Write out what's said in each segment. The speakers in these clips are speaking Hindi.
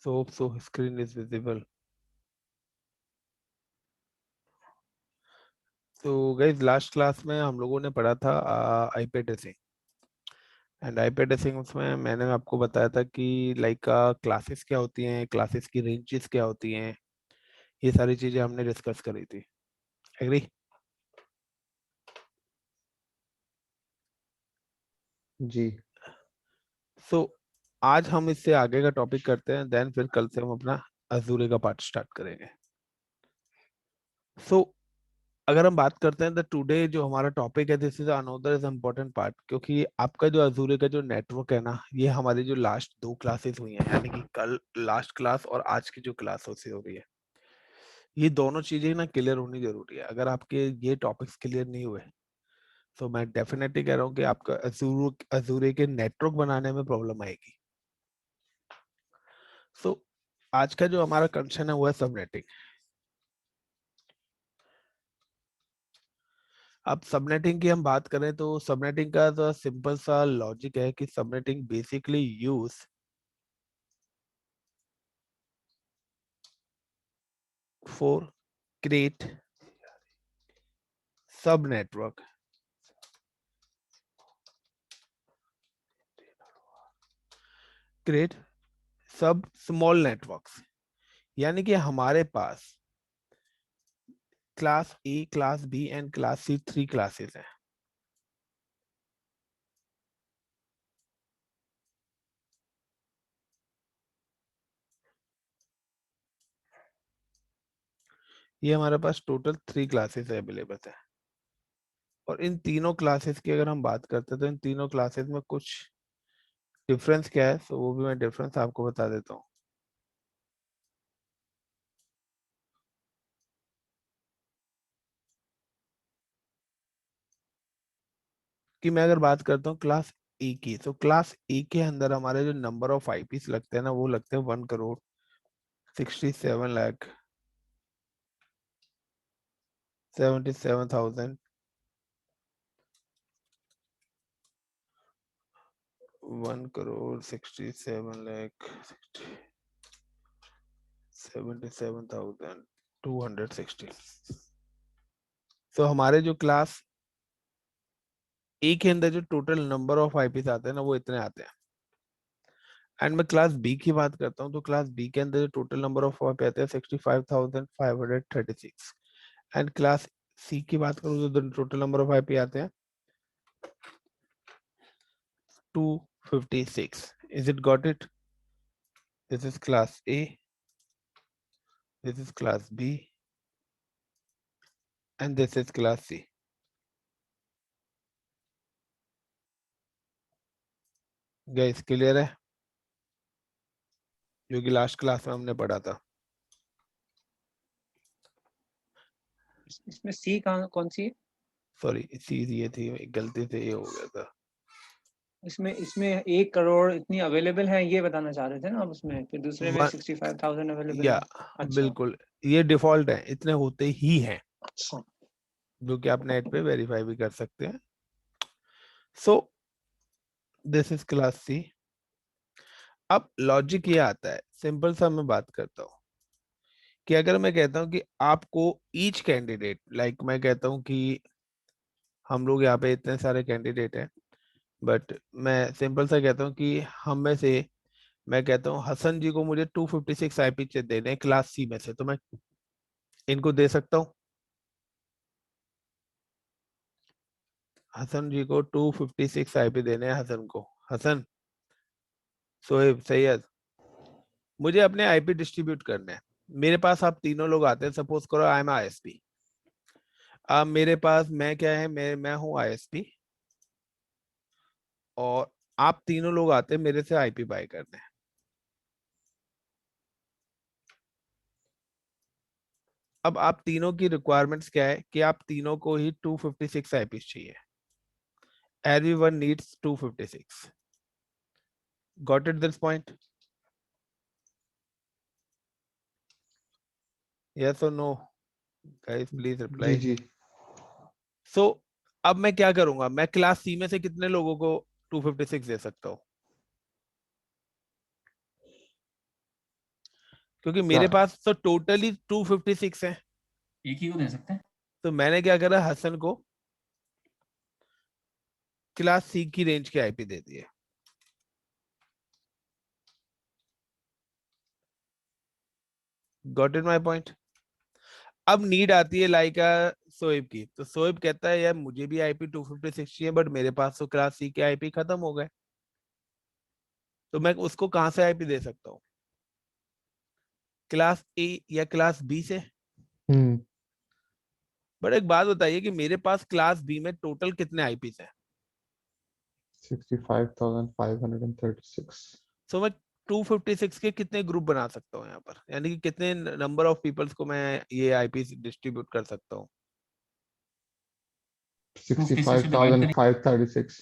So screen is visible. तो गाइस लास्ट क्लास में हम लोगों ने पढ़ा था IP addressing and IP addressing. उसमें मैंने आपको बताया था कि लाइक क्लासेस क्या होती हैं, क्लासेस की रेंजेस क्या होती हैं, ये सारी चीजें हमने डिस्कस करी थी। एग्री? जी। सो आज हम इससे आगे का टॉपिक करते हैं, देन फिर कल से हम अपना अजूरे का पार्ट स्टार्ट करेंगे। सो अगर हम बात करते हैं तो टुडे जो हमारा टॉपिक है, this is another is important part, क्योंकि आपका जो अजूरे का जो नेटवर्क है ना, ये हमारी जो लास्ट 2 क्लासेस हुई हैं, यानी कि कल लास्ट क्लास और आज की जो क्लास हो रही है, ये दोनों चीजें ना क्लियर होनी जरूरी है। अगर आपके ये टॉपिक्स क्लियर नहीं हुए तो मैं डेफिनेटली कह रहा हूँ कि आपका अजूरे के नेटवर्क बनाने में प्रॉब्लम आएगी। सो आज का जो हमारा कंसर्न है वो है सबनेटिंग। अब सबनेटिंग की हम बात करें तो सबनेटिंग का तो सिंपल सा लॉजिक है कि subnetting basically use for create sub network, create sub small networks. यानी कि हमारे पास class A, class B and class C 3 classes हैं। ये हमारे पास टोटल 3 क्लासेस अवेलेबल है, और इन तीनों क्लासेस की अगर हम बात करते हैं तो इन तीनों क्लासेस में कुछ डिफरेंस क्या है, तो वो भी मैं डिफरेंस आपको बता देता हूँ। कि मैं अगर बात करता हूँ क्लास ए की, तो क्लास ए के अंदर हमारे जो नंबर ऑफ आईपीस लगते हैं ना, वो लगते हैं 1,67,77,000 1,67,77,260। तो हमारे जो क्लास ए के अंदर जो टोटल नंबर ऑफ आईपीस आते हैं ना, वो इतने आते हैं। एंड मैं क्लास बी की बात करता हूँ तो क्लास बी के अंदर जो टोटल नंबर ऑफ आईपी आते हैं 65,536। एंड क्लास सी की बात करूँ तो टोटल नंबर ऑफ आईपी आते हैं 256। Is it got it? This is class A, this is class B, and this is class C. Guys clear है? जो कि लास्ट क्लास में हमने पढ़ा था। इसमें सी कहाँ कौन सी है? सॉरी, सी ये थी, गलती से ये हो गया था। इसमें इसमें 1 करोड़ इतनी अवेलेबल है, ये बताना चाह रहे थे ना आप उसमें? फिर दूसरे में वन 65,000 अवेलेबल या है। अच्छा बिल्कुल, ये डिफॉल्ट है, इतने होते ही हैं, अच्छा। जो कि आप नेट पे वेरीफाई भी कर सकते हैं। So this is class C. अब लॉजिक ये आता है, सिंपल सा मैं बात करता हूँ कि अगर मैं कहता हूँ कि आपको ईच कैंडिडेट, लाइक मैं कहता हूँ कि हम लोग यहाँ पे इतने सारे कैंडिडेट हैं, बट मैं सिंपल सा कहता हूँ कि हम में से, मैं कहता हूँ हसन जी को मुझे 256 आईपी देने हैं क्लास सी में से, तो मैं इनको दे सकता हूँ। हसन जी को 256 आईपी देने हैं, हसन को, हसन, सोहेब, सैयद, मुझे अपने आईपी डिस्ट्रीब्यूट करने हैं। मेरे पास आप तीनों लोग आते हैं, सपोज करो आई एम आईएसपी। अब मेरे पास मैं क्या है, मैं हूँ आईएसपी, और आप तीनों लोग आते हैं मेरे से आईपी बाय करने। अब आप तीनों की रिक्वायरमेंट्स क्या है कि आप तीनों को ही 256 आईपी चाहिए। Everyone needs 256. Got it this point? Yes or no? Guys, please reply. जी जी। So, अब मैं क्या करूंगा, मैं क्लास सी में से कितने लोगों को 256 दे सकता हूँ? क्योंकि मेरे पास तो टोटली 256 है। एक ही को दे सकते हैं। तो मैंने क्या करा, हसन को क्लास सी की रेंज के आईपी दे दिए। Got it my point. अब नीड आती है लाइक सोएब की, तो सोएब कहता है यार मुझे भी आईपी 256 चाहिए, बट मेरे पास तो क्लास सी के आईपी खत्म हो गए, तो मैं उसको कहां से आईपी दे सकता हूँ, क्लास ए या क्लास बी से। बट एक बात बताइए कि मेरे पास क्लास बी में टोटल कितने आईपीस हैं? 65,536। सो मैं 256 के कितने ग्रुप बना सकता हूँ यहाँ पर, यानी कि कितने नंबर ऑफ पीपल्स को मैं ये आईपी डिस्ट्रीब्यूट कर सकता हूँ? 65,536।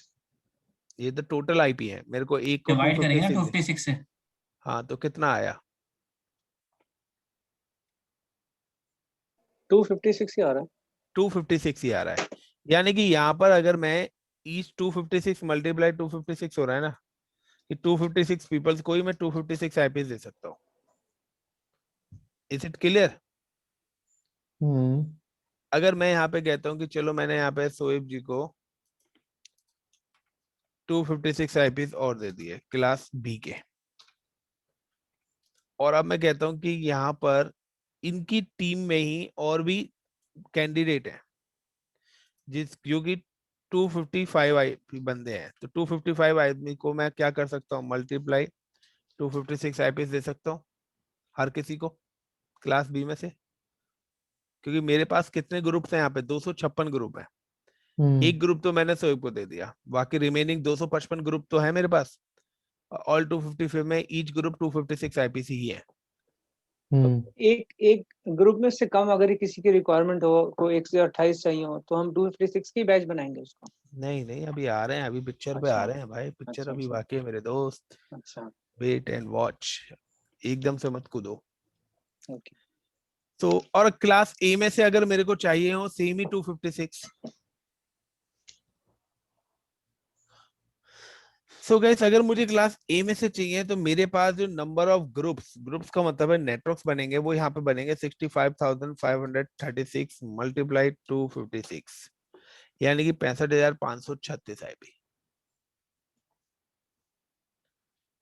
ये तो टोटल आईपी है, मेरे को एक को डिवाइड करेंगे ना 256 256 से। हाँ, तो कितना आया? 256 ही आ रहा है। 256 ही आ रहा है। यानी कि यहाँ पर अगर मैं ईच 256 मल्टीप्लाई 256 हो रहा है ना, कि 256 पीपल्स को ही मैं 256 आईपीस दे सकता हूँ। Is it clear? अगर मैं यहाँ पे कहता हूँ कि चलो मैंने यहाँ पे सोएब जी को 256 आईपीस और दे दिए क्लास बी के, और अब मैं कहता हूँ कि यहाँ पर इनकी टीम में ही और भी कैंडिडेट हैं जो कि 255 बंदे हैं, तो 255 आदमी को मैं क्या कर सकता हूँ, मल्टीप्लाई 256 आईपीएस दे सकता हूँ हर किसी को क्लास बी में से। क्योंकि मेरे पास कितने ग्रुप्स हैं यहाँ पे, 256 ग्रुप है। एक ग्रुप तो मैंने सोएब को दे दिया, बाकी रिमेनिंग 255 ग्रुप तो है मेरे पास। ऑल 255 में ईच ग्रुप 256 आईपीसी ही है। एक एक ग्रुप में से कम अगर किसी की रिक्वायरमेंट हो, को 128 चाहिए हो, तो हम 256 की बैच बनाएंगे उसको। नहीं नहीं, अभी आ रहे हैं, अभी पिक्चर पे आ रहे हैं भाई, पिक्चर अभी बाकी है मेरे दोस्त। अच्छा, वेट एंड वॉच, एकदम से मत कूदो। ओके। तो और क्लास ए में से अगर मेरे को चाहिए हो सेम ही 256। सो गाइस, अगर मुझे क्लास ए में से चाहिए तो मेरे पास जो नंबर ऑफ ग्रुप्स का मतलब है नेटवर्क्स बनेंगे, वो यहाँ पे बनेंगे 65,536 मल्टीप्लाई 256, यानी कि 65,536 IP.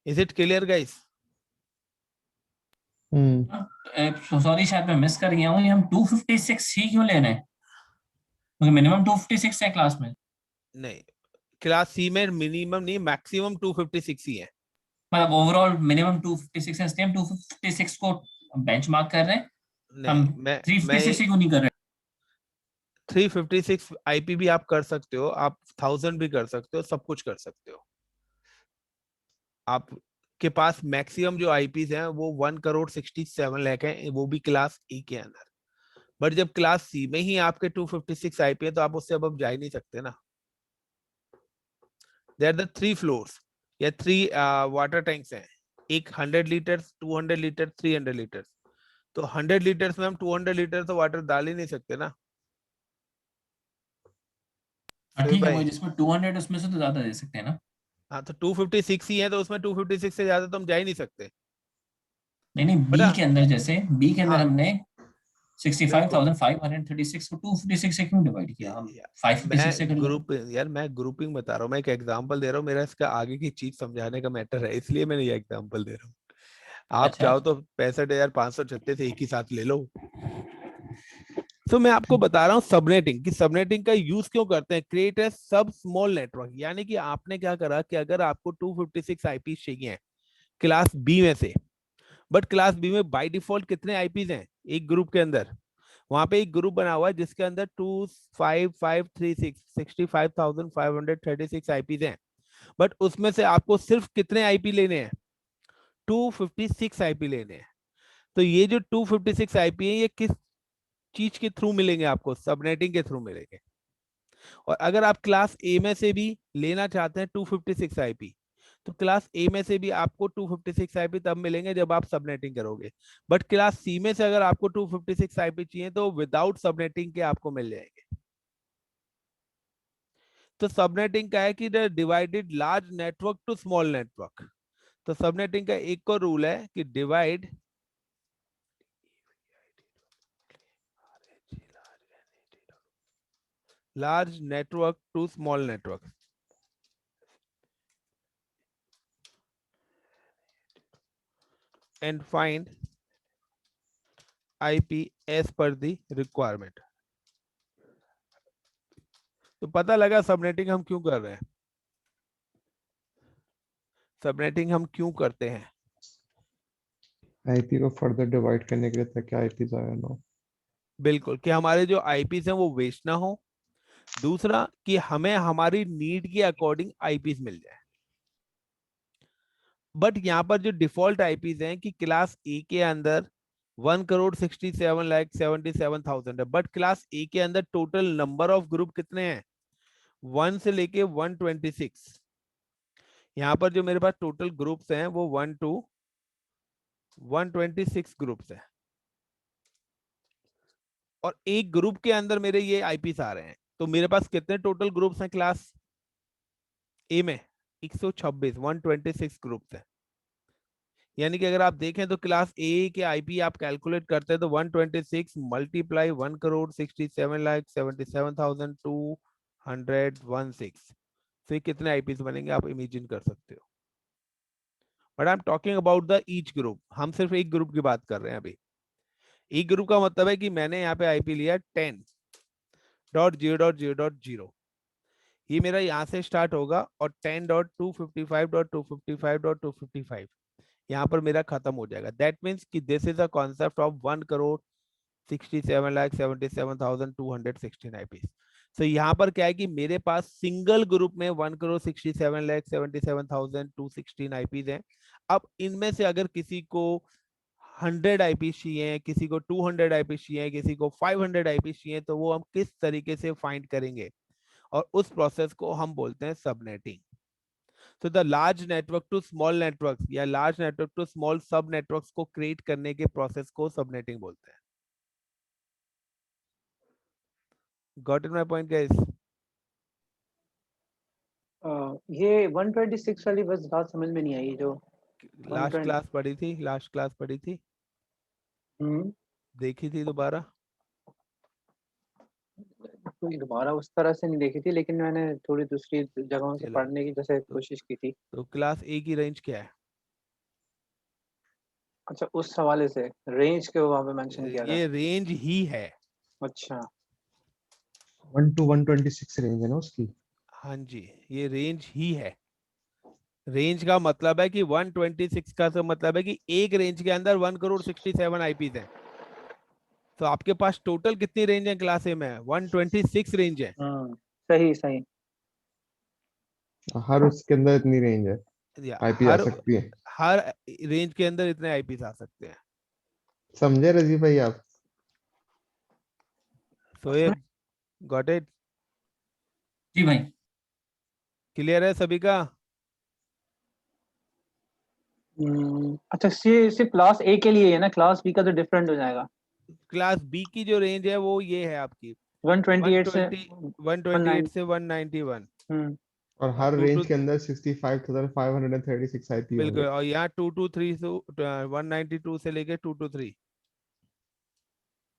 Is it clear guys? Sorry, शायद मैं मिस कर गया हूँ, ये हम 256 ही क्यों ले रहे हैं? क्योंकि मिनिमम 256 है क्लास में। नहीं, क्लास सी में मिनिमम नहीं, मैक्सिमम 256 ही है। मतलब ओवरऑल मिनिमम 256 है, इसलिए हम 256 को बेंचमार्क कर रहे हैं। हम नहीं, मैं 356 ही क्यों नहीं कर रहे? 356 आईपी भी आप कर सकते हो, आप 1000 भी कर सकते हो, सब कुछ कर सकते हो। आपके पास मैक्सिमम जो आईपीस हैं वो 1,67,00,000 है, वो भी क्लास ई के अंदर। बट जब क्लास सी में ही आपके 256 आईपी है, तो आप उससे अब जा ही नहीं सकते ना। देयर द 3 फ्लोर्स या 3 वाटर टैंक्स हैं, एक 100 लीटर, 200 लीटर, 300 लीटर। तो 100 लीटर्स में हम 200 लीटर तो वाटर डाल ही नहीं सकते ना। ठीक है, वो भाई जिसमें 200 उसमें से तो ज्यादा दे सकते हैं ना। हाँ, तो 256 ही है, तो उसमें 256 से ज्यादा तो हम जा ही नहीं सकते। नहीं नहीं, बट बी के अंदर, जैसे बी के अंदर हाँ, हमने देखो 65,536 को 256 से क्यों डिवाइड किया? हम 556 से कर लेते। मैं ग्रुपिंग बता रहा हूँ, मैं एक एग्जांपल दे रहा हूँ, मेरा इसका आगे की चीज समझाने का मैटर है, इसलिए मैंने ये एग्जांपल दे रहा हूँ। आप अच्छा चाहो तो 65,536 एक ही साथ ले लो। तो मैं आपको बता रहा हूँ सबनेटिंग, कि सबनेटिंग का यूज क्यों करते हैं, क्रिएट ए सब स्मॉल नेटवर्क। यानी कि आपने क्या करा कि अगर आपको 256 आईपी चाहिए क्लास बी में से, बट क्लास बी में बाय डिफॉल्ट कितने आईपीज हैं एक ग्रुप के अंदर, वहां पे एक ग्रुप बना हुआ है जिसके अंदर 25536 आईपीज हैं। बट उसमें से आपको सिर्फ कितने आईपी लेने हैं, 256 आईपी लेने हैं। तो ये जो 256 आईपी है, ये किस चीज के थ्रू मिलेंगे आपको, सबनेटिंग के थ्रू मिलेंगे। और अगर आप क्लास ए में से भी लेना चाहते हैं 256 आईपी, तो क्लास ए में से भी आपको 256 आईपी तब मिलेंगे जब आप सबनेटिंग करोगे। बट क्लास सी में से अगर आपको 256 आईपी चाहिए तो विदाउट सबनेटिंग के आपको मिल जाएंगे। तो सबनेटिंग का है कि divided large network to small network. तो सबनेटिंग का एक और रूल है कि divide large network to small network and find IP as per the requirement. तो पता लगा सबनेटिंग हम क्यों कर रहे हैं, सबनेटिंग हम क्यों करते हैं। आईपी को फर्दर डिवाइड करने के लिए ताकि आईपी ज्यादा ना हो। बिल्कुल, कि हमारे जो आईपीस हैं वो वेस्ट ना हो, दूसरा कि हमें हमारी नीड के अकॉर्डिंग आईपीस मिल जाए। बट यहाँ पर जो डिफॉल्ट आईपीस हैं कि क्लास ए के अंदर 1,67,77,000 है, बट क्लास ए के अंदर टोटल नंबर ऑफ ग्रुप कितने हैं, 1 से लेके 126। यहाँ पर जो मेरे पास टोटल ग्रुप्स हैं वो 1 to 126 ग्रुप्स हैं, और एक ग्रुप के अंदर मेरे ये आईपीस आ रहे हैं। तो मेरे पास कितने टोटल ग्रुप्स हैं क्लास ए में, 126, 126 ग्रुप्स हैं। यानी कि अगर आप देखें तो क्लास ए के आईपी आप कैलकुलेट करते हैं तो 126 मल्टीप्लाई 1,67,77,216, तो ये कितने आईपीस बनेंगे आप इमेजिन कर सकते हो। But I am talking about the each group, हम सिर्फ एक ग्रुप की बात कर रहे हैं अभी। एक ग्रुप का मतलब है कि मैंने यहाँ पे आईपी लिया 10.0.0.0, ये मेरा यहाँ से स्टार्ट होगा और 10.255.255.255 यहाँ पर मेरा खत्म हो जाएगा। दैट मीन्स कि this is a concept of 1,67,77,216 IPs. So यहाँ पर क्या है कि मेरे पास सिंगल ग्रुप में 1,67,77,216 आईपीस हैं। अब इनमें से अगर किसी को 100 आईपीस चाहिए, किसी को 200 आईपीस चाहिए, किसी को 500 आईपीस चाहिए, तो वो हम किस तरीके से फाइंड करेंगे, और उस प्रोसेस को हम बोलते हैं सबनेटिंग। तो the large network to small networks या large network to small subnetworks को क्रिएट करने के प्रोसेस को सबनेटिंग बोलते हैं। Got it my point guys? ये 126 वाली बस बात समझ में नहीं आई, जो लास्ट 120 क्लास पढ़ी थी, लास्ट क्लास पढ़ी थी, देखी थी दोबारा? कोई दोबारा उस तरह से नहीं देखी थी, लेकिन मैंने थोड़ी दूसरी जगहों से चलो, पढ़ने की जैसे कोशिश की थी। तो क्लास ए की रेंज क्या है? अच्छा, उस हवाले से रेंज के वहां पे मेंशन किया था। ये रेंज ही है। अच्छा, 1 to 126 रेंज है ना उसकी। हाँ जी, ये रेंज ही है। रेंज का मतलब है कि 126 का तो मतलब है कि एक रेंज के अंदर 1,67 आईपीस है। तो आपके पास टोटल कितनी रेंज है क्लास ए में? 126 रेंज है। सही सही। हर उसके अंदर इतनी रेंज है, या आईपी आ हर सकती है। हर रेंज के अंदर इतने आईपीस आ सकते हैं। समझे रजी भाई आप? Shoaib, got it? जी भाई। क्लियर है सभी का? अच्छा, सिर्फ क्लास ए के लिए है ना, क्लास बी का तो डिफरेंट हो जाएगा। क्लास बी की जो रेंज है वो ये है आपकी 128 से 128 से 191, और और हर 2 रेंज टू, के अंदर 65,536 आईपी बिल्कुल, होंगे। और यहाँ 2 to 3 से 192 से लेके 2 to 3,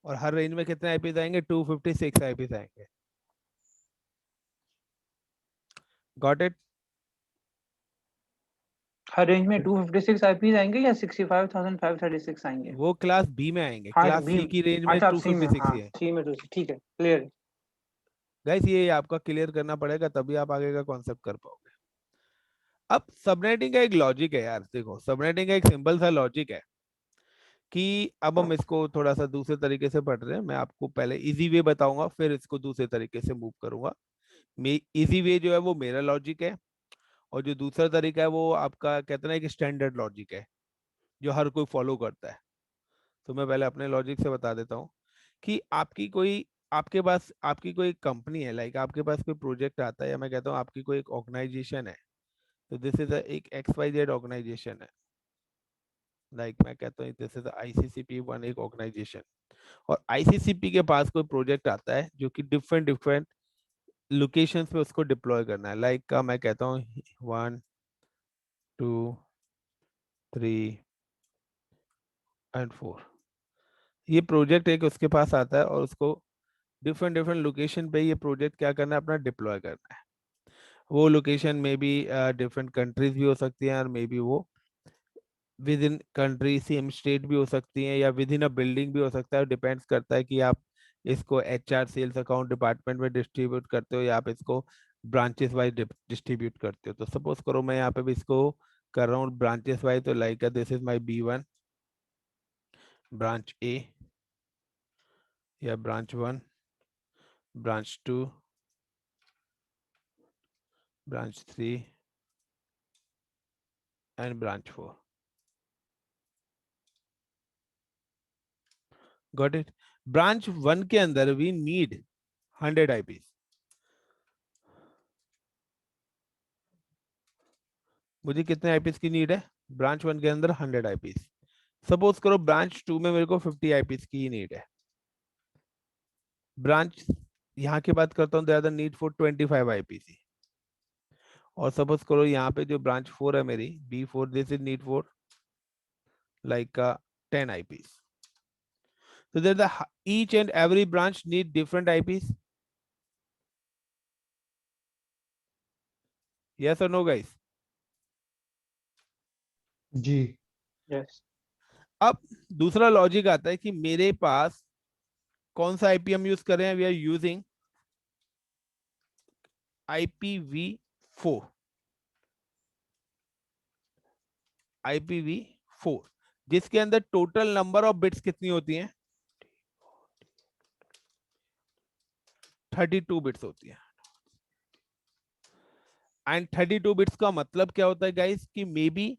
और हर रेंज में कितने आईपीस आएंगे? 256 आईपीस आएंगे। Got it? हर रेंज में 256 आईपीज आएंगे या 65,536 आएंगे? वो क्लास बी में आएंगे, हाँ क्लास बी। सी की रेंज में अच्छा, आप सी में, 256 हाँ ही है। सी में तो ठीक है, क्लियर। गाइस ये आपका क्लियर करना पड़ेगा, तभी आप आगे का कॉन्सेप्ट कर पाओगे। अब सबनेटिंग का एक लॉजिक है यार, देखो सबनेटिंग का एक सिंपल सा लॉजिक है कि अब हम इसको थोड़ा सा दूसरे तरीके से पढ़ रहे हैं। मैं आपको पहले इजी वे बताऊंगा, फिर इसको दूसरे तरीके से मूव करूंगा। इजी वे जो है वो मेरा लॉजिक है, और जो दूसरा तरीका है वो आपका कहते हैं ना एक स्टैंडर्ड लॉजिक है जो हर कोई फॉलो करता है। तो मैं पहले अपने लॉजिक से बता देता हूँ कि आपके पास आपकी कोई कंपनी है, लाइक आपके पास कोई प्रोजेक्ट आता है, या मैं कहता हूँ आपकी कोई एक ऑर्गेनाइजेशन है। तो दिस इज एक XYZ ऑर्गेनाइजेशन है, लाइक मैं कहता हूँ दिस इज ICCP वन एक ऑर्गेनाइजेशन, और ICCP के पास कोई प्रोजेक्ट आता है जो कि डिफरेंट डिफरेंट लोकेशंस पे उसको डिप्लॉय करना है। लाइक का मैं कहता हूँ 1 2 3 and 4, ये प्रोजेक्ट एक उसके पास आता है और उसको डिफरेंट डिफरेंट लोकेशन पे ये प्रोजेक्ट क्या करना है, अपना डिप्लॉय करना है। वो लोकेशन में भी डिफरेंट कंट्रीज भी हो सकती हैं, और मे बी वो with in country same state भी हो सकती हैं, या विद इन अ बिल्डिंग भी हो सकता है। डिपेंड्स करता है कि आप इसको एचआर सेल्स अकाउंट डिपार्टमेंट में डिस्ट्रीब्यूट करते हो, या आप इसको ब्रांचेस वाइज डिस्ट्रीब्यूट करते हो। तो सपोज करो मैं यहाँ पे भी इसको कर रहा हूँ ब्रांचेस वाइज, तो like this is my B1 branch A, या branch 1, branch 2, branch 3 and branch 4। Got it. Branch 1 के अंदर वी नीड 100 IPs। मुझे कितने आईपीस की नीड है? ब्रांच 1 के अंदर 100 आईपीस। सपोज करो ब्रांच 2 में मेरे को 50 आईपीस की नीड है। ब्रांच यहाँ की बात करता हूँ, द नीड फॉर 25 आईपीसी। और सपोज करो यहाँ पे जो ब्रांच 4 है मेरी B4, this is need for like 10 eyepiece. So that each and every branch need different IPs. Yes or no, guys? जी। यस। अब दूसरा लॉजिक आता है कि मेरे पास कौन सा आईपी हम यूज कर रहे हैं। We are using IPv4। IPv4 जिसके अंदर टोटल नंबर ऑफ बिट्स कितनी होती हैं? 32 बिट्स होती है। एंड 32 बिट्स का मतलब क्या होता है गाइस, कि मे बी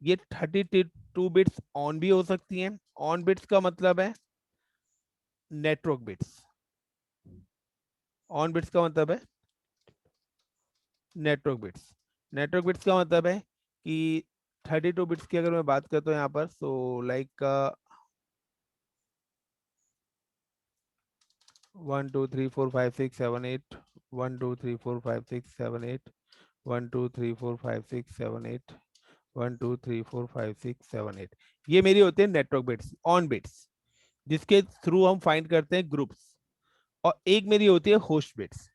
ये 32 बिट्स ऑन भी हो सकती हैं। ऑन बिट्स का मतलब है नेटवर्क बिट्स। ऑन बिट्स का मतलब है नेटवर्क बिट्स। नेटवर्क बिट्स का मतलब है कि 32 बिट्स की अगर मैं बात करता हूँ यहाँ पर, सो लाइक 1 2 3 4 5 6 7 8 1 2 3 4 5 6 7 8 1 2 3 4 5 6 7 8 1 2 3 4 5 6 7 8। ये मेरी होते हैं नेटवर्क बिट्स, ऑन बिट्स, जिसके थ्रू हम फाइंड करते हैं ग्रुप्स। और एक मेरी होती है host bits.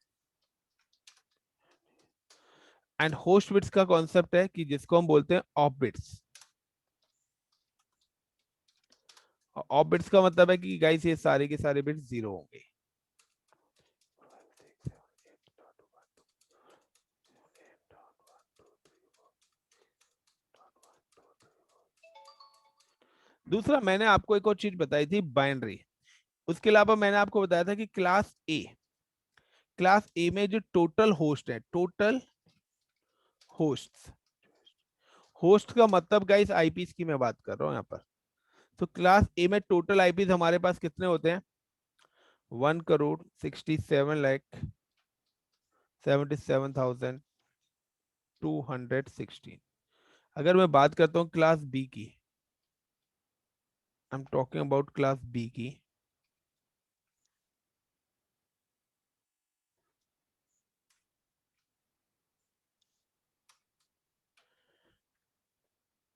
And host bits का कॉन्सेप्ट है कि जिसको हम बोलते हैं ऑफ बिट्स। ऑफ बिट्स का मतलब है कि गाइस ये सारे के सारे बिट्स जीरो होंगे। दूसरा मैंने आपको एक और चीज बताई थी, बाइनरी। उसके अलावा मैंने आपको बताया था कि क्लास ए में जो टोटल होस्ट है, टोटल होस्ट, होस्ट का मतलब गाइस आईपीस की मैं बात कर रहा हूं यहाँ पर। तो क्लास ए में टोटल आईपीस हमारे पास कितने होते हैं? 1,67,77,216। अगर मैं बात करता हूँ क्लास बी की, I am talking about class B की,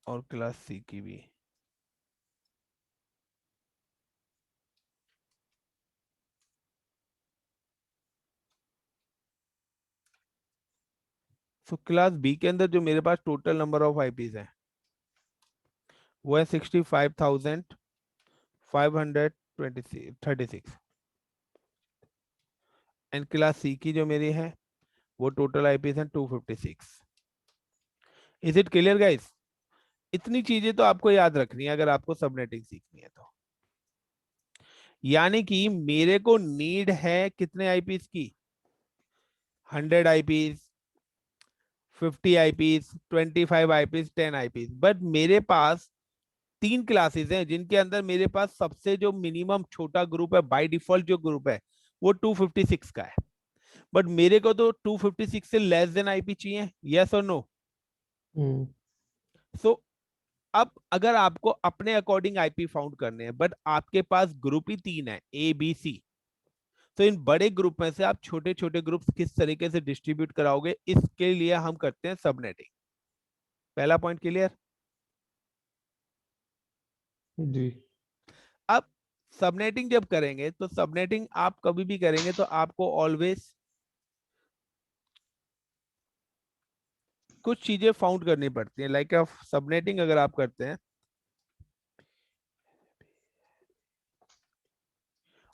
और क्लास सी की भी। सो क्लास बी के अंदर जो मेरे पास टोटल नंबर ऑफ आईपीस है वो है 65,536। एंड क्लास सी की जो मेरी है वो टोटल आईपीस है 256। Is it clear guys? इतनी चीजें तो आपको याद रखनी है अगर आपको सबनेटिंग सीखनी है तो। यानी कि मेरे को नीड है कितने आईपीस की? 100 eyepiece, 50 eyepiece, 25 eyepiece, 10 eyepiece. But मेरे पास 3 क्लासेस हैं जिनके अंदर मेरे पास सबसे जो मिनिमम छोटा ग्रुप है, बाय डिफॉल्ट जो ग्रुप है वो 256 का है। बट मेरे को तो 256 से लेस देन आईपी चाहिए। यस और नो? सो अब अगर आपको अपने अकॉर्डिंग आईपी फाउंड करने हैं, बट आपके पास ग्रुप ही 3 है, ABC, तो इन बड़े ग्रुप में से आप छोटे छोटे ग्रुप्स किस तरीके से डिस्ट्रीब्यूट कराओगे, इसके लिए हम करते हैं सबनेटिंग। पहला पॉइंट क्लियर? जी। अब सबनेटिंग जब करेंगे तो सबनेटिंग आप कभी भी करेंगे तो आपको ऑलवेज कुछ चीजें फाउंड करनी पड़ती हैं। लाइक सबनेटिंग अगर आप करते हैं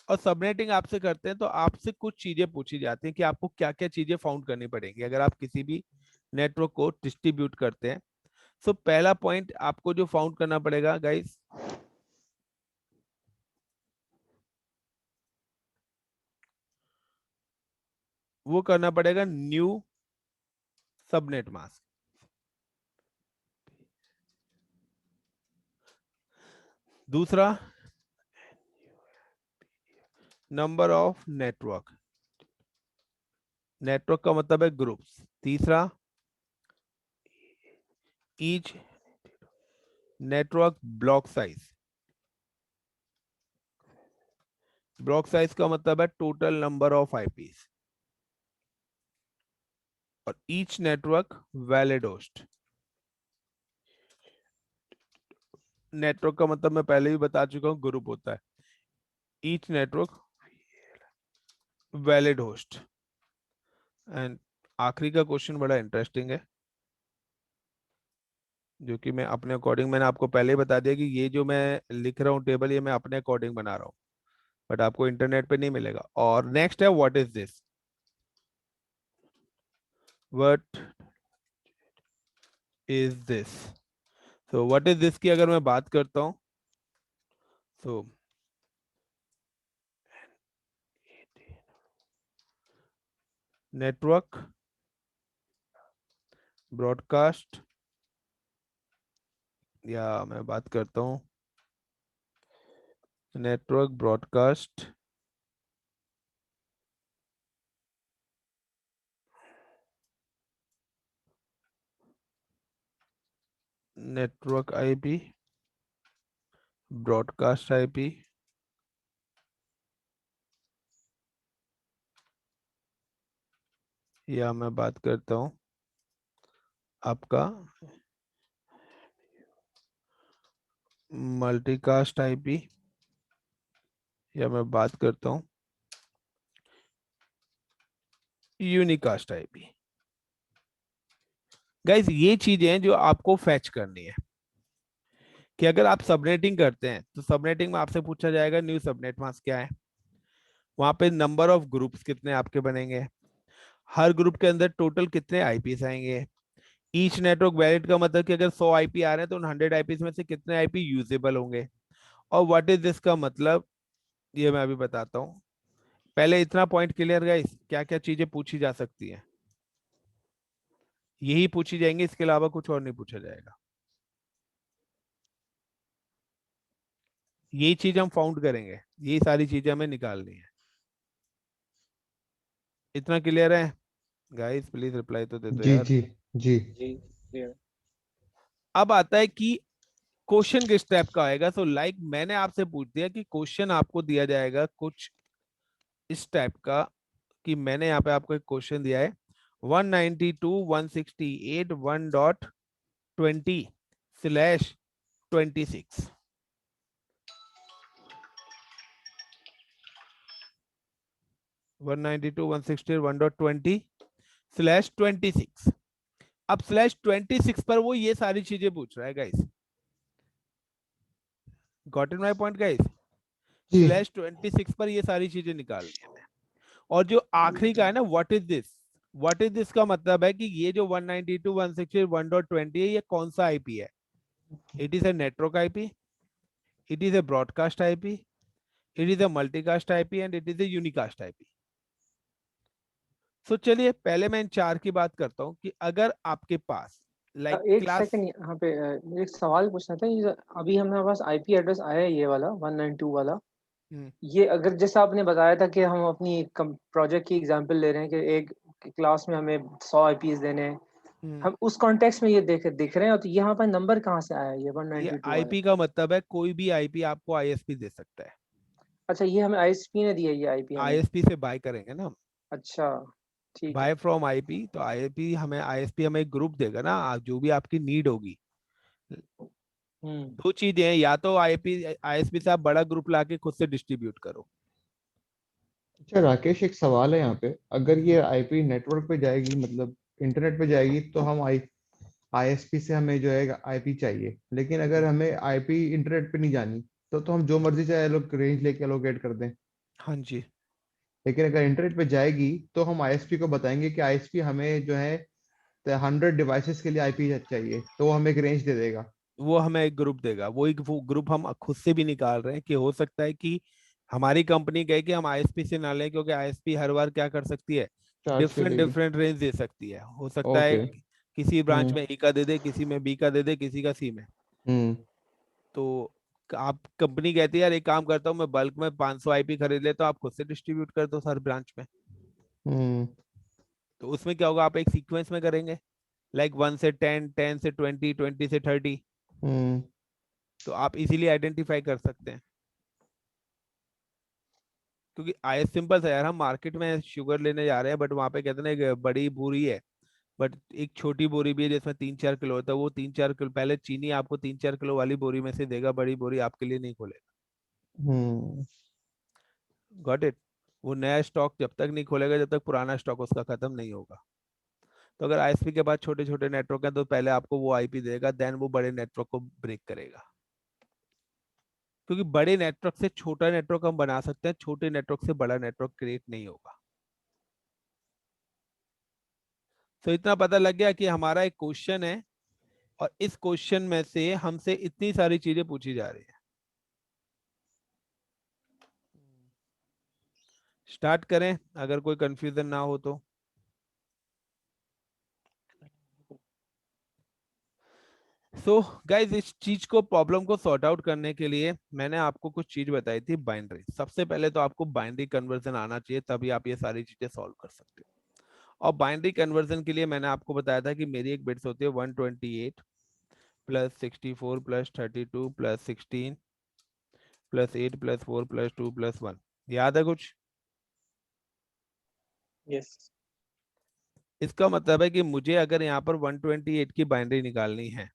और सबनेटिंग आपसे करते हैं तो आपसे कुछ चीजें पूछी जाती हैं कि आपको क्या क्या चीजें फाउंड करनी पड़ेंगी अगर आप किसी भी नेटवर्क को डिस्ट्रीब्यूट करते हैं। सो पहला पॉइंट आपको जो फाउंड करना पड़ेगा गाइस, वो करना पड़ेगा न्यू सबनेट मास्क। दूसरा नंबर ऑफ नेटवर्क, नेटवर्क का मतलब है ग्रुप्स। तीसरा each network block size, block size का मतलब है टोटल नंबर ऑफ आईपीस। और each network valid host, network का मतलब मैं पहले भी बता चुका हूं ग्रुप होता है। Each network valid host. And आखिरी का क्वेश्चन बड़ा इंटरेस्टिंग है जो कि मैं अपने अकॉर्डिंग, मैंने आपको पहले ही बता दिया कि ये जो मैं लिख रहा हूँ टेबल, ये मैं अपने अकॉर्डिंग बना रहा हूँ, बट आपको इंटरनेट पे नहीं मिलेगा। और नेक्स्ट है what is this, what is this. तो व्हाट इज दिस की अगर मैं बात करता हूँ तो नेटवर्क ब्रॉडकास्ट, या मैं बात करता हूँ network broadcast network IP, broadcast IP, या मैं बात करता हूँ आपका मल्टीकास्ट आईपी, या मैं बात करता हूँ यूनिकास्ट आईपी। गाइस ये चीजें हैं जो आपको फैच करनी है कि अगर आप सबनेटिंग करते हैं तो सबनेटिंग में आपसे पूछा जाएगा न्यू सबनेट मास्क क्या है, वहां पे नंबर ऑफ ग्रुप्स कितने आपके बनेंगे, हर ग्रुप के अंदर टोटल कितने आईपीस आएंगे, ईच नेटवर्क वैलिड का मतलब कि अगर 100 आईपी आ रहे हैं तो उन 100 आईपीस में से कितने आईपी यूजेबल होंगे, और व्हाट इज दिस का मतलब ये मैं अभी बताता हूँ। पहले इतना पॉइंट क्लियर गाइस, क्या क्या चीजें पूछी जा सकती हैं, यही पूछी जाएंगी, इसके अलावा कुछ और नहीं पूछा जाएगा। यही चीज हम फाउंड करेंगे, यही सारी चीजें हमें निकालनी है। इतना क्लियर है गाइस? प्लीज रिप्लाई तो दे दो जी यार। जी जी। जी clear। अब आता है कि क्वेश्चन किस टाइप का आएगा। सो लाइक मैंने आपसे पूछ दिया कि क्वेश्चन आपको दिया जाएगा कुछ इस टाइप का, कि मैंने यहाँ पे आपको एक क्वेश्चन दिया है 192.168.1.20/26, 192.168.1.20/26। अब /26 पर वो ये सारी चीजें पूछ रहा है guys. Got in my point guys? जी /26 पर ये सारी चीजें निकालनी है। और जो आखिरी का है ना what is this, what is this का मतलब है कि ये जो 192.168.1.20 है ये कौन सा आईपी है। It is a network IP, it is a broadcast IP, it is a multicast IP and it is a unicast IP. So चलिए पहले मैं इन चार की बात करता हूं कि अगर आपके पास लाइक एक क्लास, सेकंड यहाँ पे एक सवाल पूछना था। ये अभी हमारे पास आईपी एड्रेस आया है ये वाला 192 वाला। ये अगर जैसे आपने बताया था कि हम अपनी प्रोजेक्ट की एग्जांपल ले रहे हैं कि एक क्लास में हमें 100 आईपीएस देने हैं, हम उस कॉन्टेक्स्ट में ये दिख रहे हैं, तो यहाँ पर नंबर कहाँ से आया ये 192 वाला? आईपी का मतलब है कोई भी आईपी आपको आईएसपी दे सकता है। अच्छा, ये हमें आईएसपी ने दिया ये आईपी हमें? आईएसपी से बाय करेंगे ना, अच्छा ठीक है। बाय फ्रॉम आईपी, तो आईपी हमें, आईएसपी हमें एक ग्रुप देगा ना जो भी आपकी नीड होगी। दो चीजें हैं, या तो आईपी आईएसपी से आप बड़ा ग्रुप लाके खुद से डिस्ट्रीब्यूट करो। अच्छा राकेश, एक सवाल है यहाँ पे, अगर ये आईपी नेटवर्क पे जाएगी, मतलब इंटरनेट पे जाएगी, तो हम आईएसपी से हमें जो है आईपी चाहिए, लेकिन अगर हमें आईपी इंटरनेट पे नहीं जानी तो हम जो मर्जी चाहे लोग रेंज लेके एलोकेट कर दें। हाँ जी, लेकिन अगर इंटरनेट पे जाएगी तो हम आईएसपी को बताएंगे कि आईएसपी हमें जो है 100 डिवाइसेस के लिए आईपी चाहिए, तो वो हमें एक रेंज दे देगा। वो हमें एक ग्रुप देगा, वो एक वो ग्रुप हम खुद से भी निकाल रहे हैं कि हो सकता है कि हमारी कंपनी कहे कि हम आईएसपी से ना लें, क्योंकि आईएसपी हर बार क्या कर सकती है, चार्ज कर डिफरेंट देगी। डिफरेंट रेंज दे सकती है। हो सकता है ओके। किसी ब्रांच हम्म। में ए का दे दे, किसी में बी का दे दे, किसी का सी में। हम्म। तो आप कंपनी कहती है यार एक काम करता हूँ मैं बल्क में 500 आईपी खरीद लेता हूँ, आप खुद से डिस्ट्रीब्यूट कर दो हर ब्रांच में। हम्म। तो उसमें क्या होगा, आप एक सीक्वेंस में करेंगे, लाइक 1 से 10, 10 से 20, 20 से 30। हम्म। तो आप इजीली आइडेंटिफाई कर सकते हैं, क्योंकि आई सिंपल है यार, हम मार्केट में शुगर लेने जा रहे हैं बट वहां पे कहते हैं ना एक बड़ी बोरी है, बट एक छोटी बोरी भी है जिसमें 3-4 किलो होता है। वो 3-4 किलो पहले चीनी आपको 3-4 किलो वाली बोरी में से देगा, बड़ी बोरी आपके लिए नहीं खोलेगा। हम्म। Got it. वो नया स्टॉक जब तक नहीं खोलेगा जब तक पुराना स्टॉक उसका खत्म नहीं होगा। तो अगर आईएसपी के बाद छोटे छोटे नेटवर्क है तो पहले आपको वो आईपी देगा, देन वो बड़े नेटवर्क को ब्रेक करेगा। क्योंकि बड़े नेटवर्क से छोटा नेटवर्क हम बना सकते हैं, छोटे नेटवर्क से बड़ा नेटवर्क क्रिएट नहीं होगा। तो इतना पता लग गया कि हमारा एक क्वेश्चन है और इस क्वेश्चन में से हमसे इतनी सारी चीजें पूछी जा रही है। स्टार्ट करें अगर कोई कंफ्यूजन ना हो तो। सो गाइज, इस चीज को प्रॉब्लम को सॉर्ट आउट करने के लिए मैंने आपको कुछ चीज बताई थी, बाइनरी। सबसे पहले तो आपको बाइनरी कन्वर्जन आना चाहिए, तभी आप ये सारी चीजें सॉल्व कर सकते हो। और बाइनरी कन्वर्जन के लिए मैंने आपको बताया था कि मेरी एक बिट्स होती है 128 plus 64 plus 32 plus 16 plus 8 plus 4 plus 2 plus 1। याद है कुछ? यस। इसका मतलब है कि मुझे अगर यहाँ पर 128 की बाइनरी निकालनी है,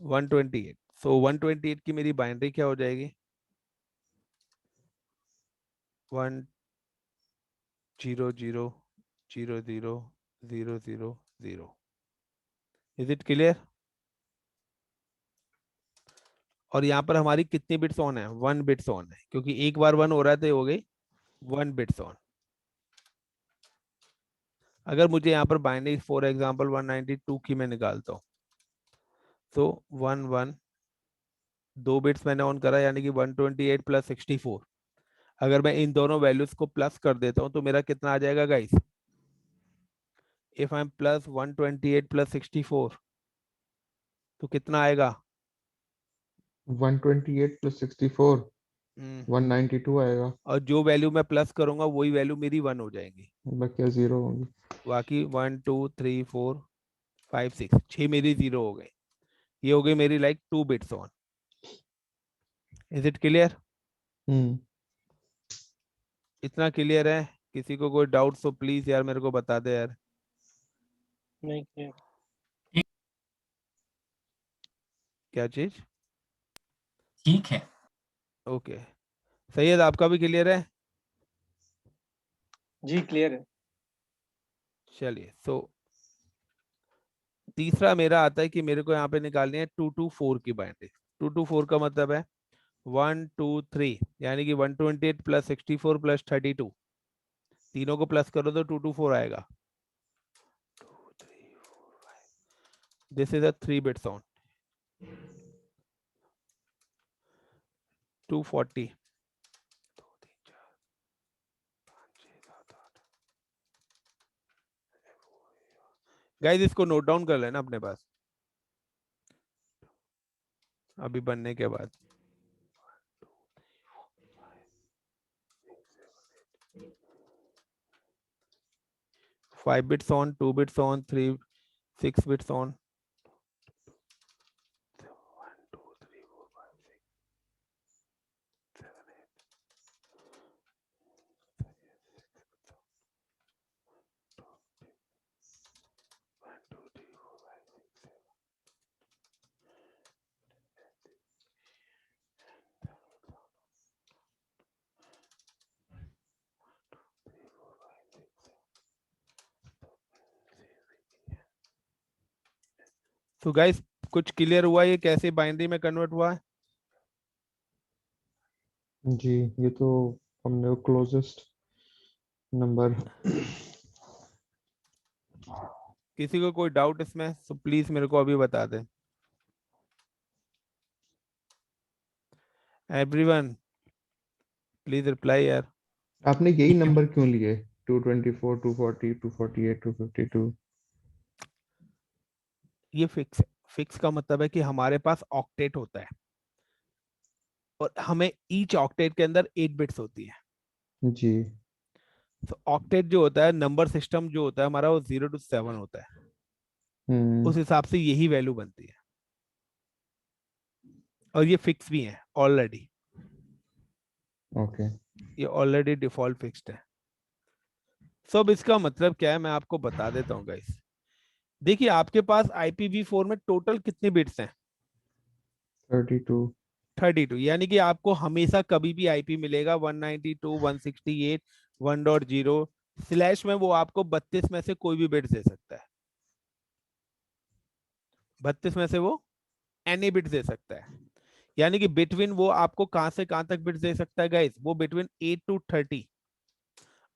128, सो 128 की मेरी बाइनरी क्या हो जाएगी? 100000000। Is it clear? और यहाँ पर हमारी कितनी बिट्स ऑन है? 1 बिट्स ऑन है, क्योंकि एक बार 1 हो रहा है तो ये हो गई 1 बिट्स ऑन। अगर मुझे यहाँ पर बाइनरी फॉर एग्जांपल 192 की मैं निकालता हूँ, तो 1 1 2 बिट्स मैंने ऑन करा, यानी कि 128 प्लस 64। अगर मैं इन दोनों वैल्यूज को प्लस कर देता हूँ तो मेरा कितना आ जाएगा guys? If I am plus 128 plus 64 तो कितना आएगा? 128 प्लस 64 192 आएगा। और जो वैल्यू मैं प्लस करूंगा वही वैल्यू मेरी 1 हो जाएंगी। बाकी 0 होंगे। बाकी 1 2 3 4 5 6 6 मेरी 0 हो गई। ये हो गई मेरी like 2 bits on. Is it clear? Hmm. इतना क्लियर है? किसी को कोई डाउट तो प्लीज यार मेरे को बता दे यार। नहीं क्लियर। क्या चीज? ठीक है। ओके, सैयद आपका भी क्लियर है? जी क्लियर है। चलिए, सो तीसरा मेरा आता है कि मेरे को यहाँ पे निकालनी है 224 की बाइनरी। 224 का मतलब है 1 2 3, यानी कि 128 प्लस 64 प्लस 32, तीनों को प्लस करो तो 224 आएगा। This is a 3 bit sound. 240, guys इसको नोट डाउन कर लेना अपने पास अभी बनने के बाद। 5 beads on, 2 bits on, 6 beads on. 1 2 3 4 5 6 7 8 1 2 3 4 5 6 7 तो गाइस कुछ क्लियर हुआ ये कैसे बाइनरी में कन्वर्ट हुआ है? जी, ये तो हमने क्लोजेस्ट नंबर। किसी को कोई डाउट इसमें तो प्लीज मेरे को अभी बता दें। एवरीवन प्लीज रिप्लाई यार। आपने यही नंबर क्यों लिए? 224, 240, 248, 252? ये फिक्स है। फिक्स का मतलब है कि हमारे पास ऑक्टेट होता है और हमें ईच ऑक्टेट के अंदर 8 बिट्स होती है। जी। तो ऑक्टेट जो होता है, नंबर सिस्टम जो होता है हमारा, वो 0 to 7 होता है। उस हिसाब से यही वैल्यू बनती है और ये फिक्स भी है ऑलरेडी। ओके। ये ऑलरेडी डिफॉल्ट फिक्स्ड है। सब इसका मतलब क्या है मैं आपको बता देता हूँ गाइस। देखिए आपके पास IPv4 में टोटल कितने बिट्स हैं? 32। 32। यानी कि आपको हमेशा कभी भी आईपी मिलेगा 192.168.1.0 स्लैश में, वो आपको 32 में से कोई भी बिट्स दे सकता है। 32 में से वो एनी बिट्स दे सकता है। यानी कि बिटवीन वो आपको कहां से कहां तक बिट्स दे सकता है गाइस? वो बिटवीन 8 to 30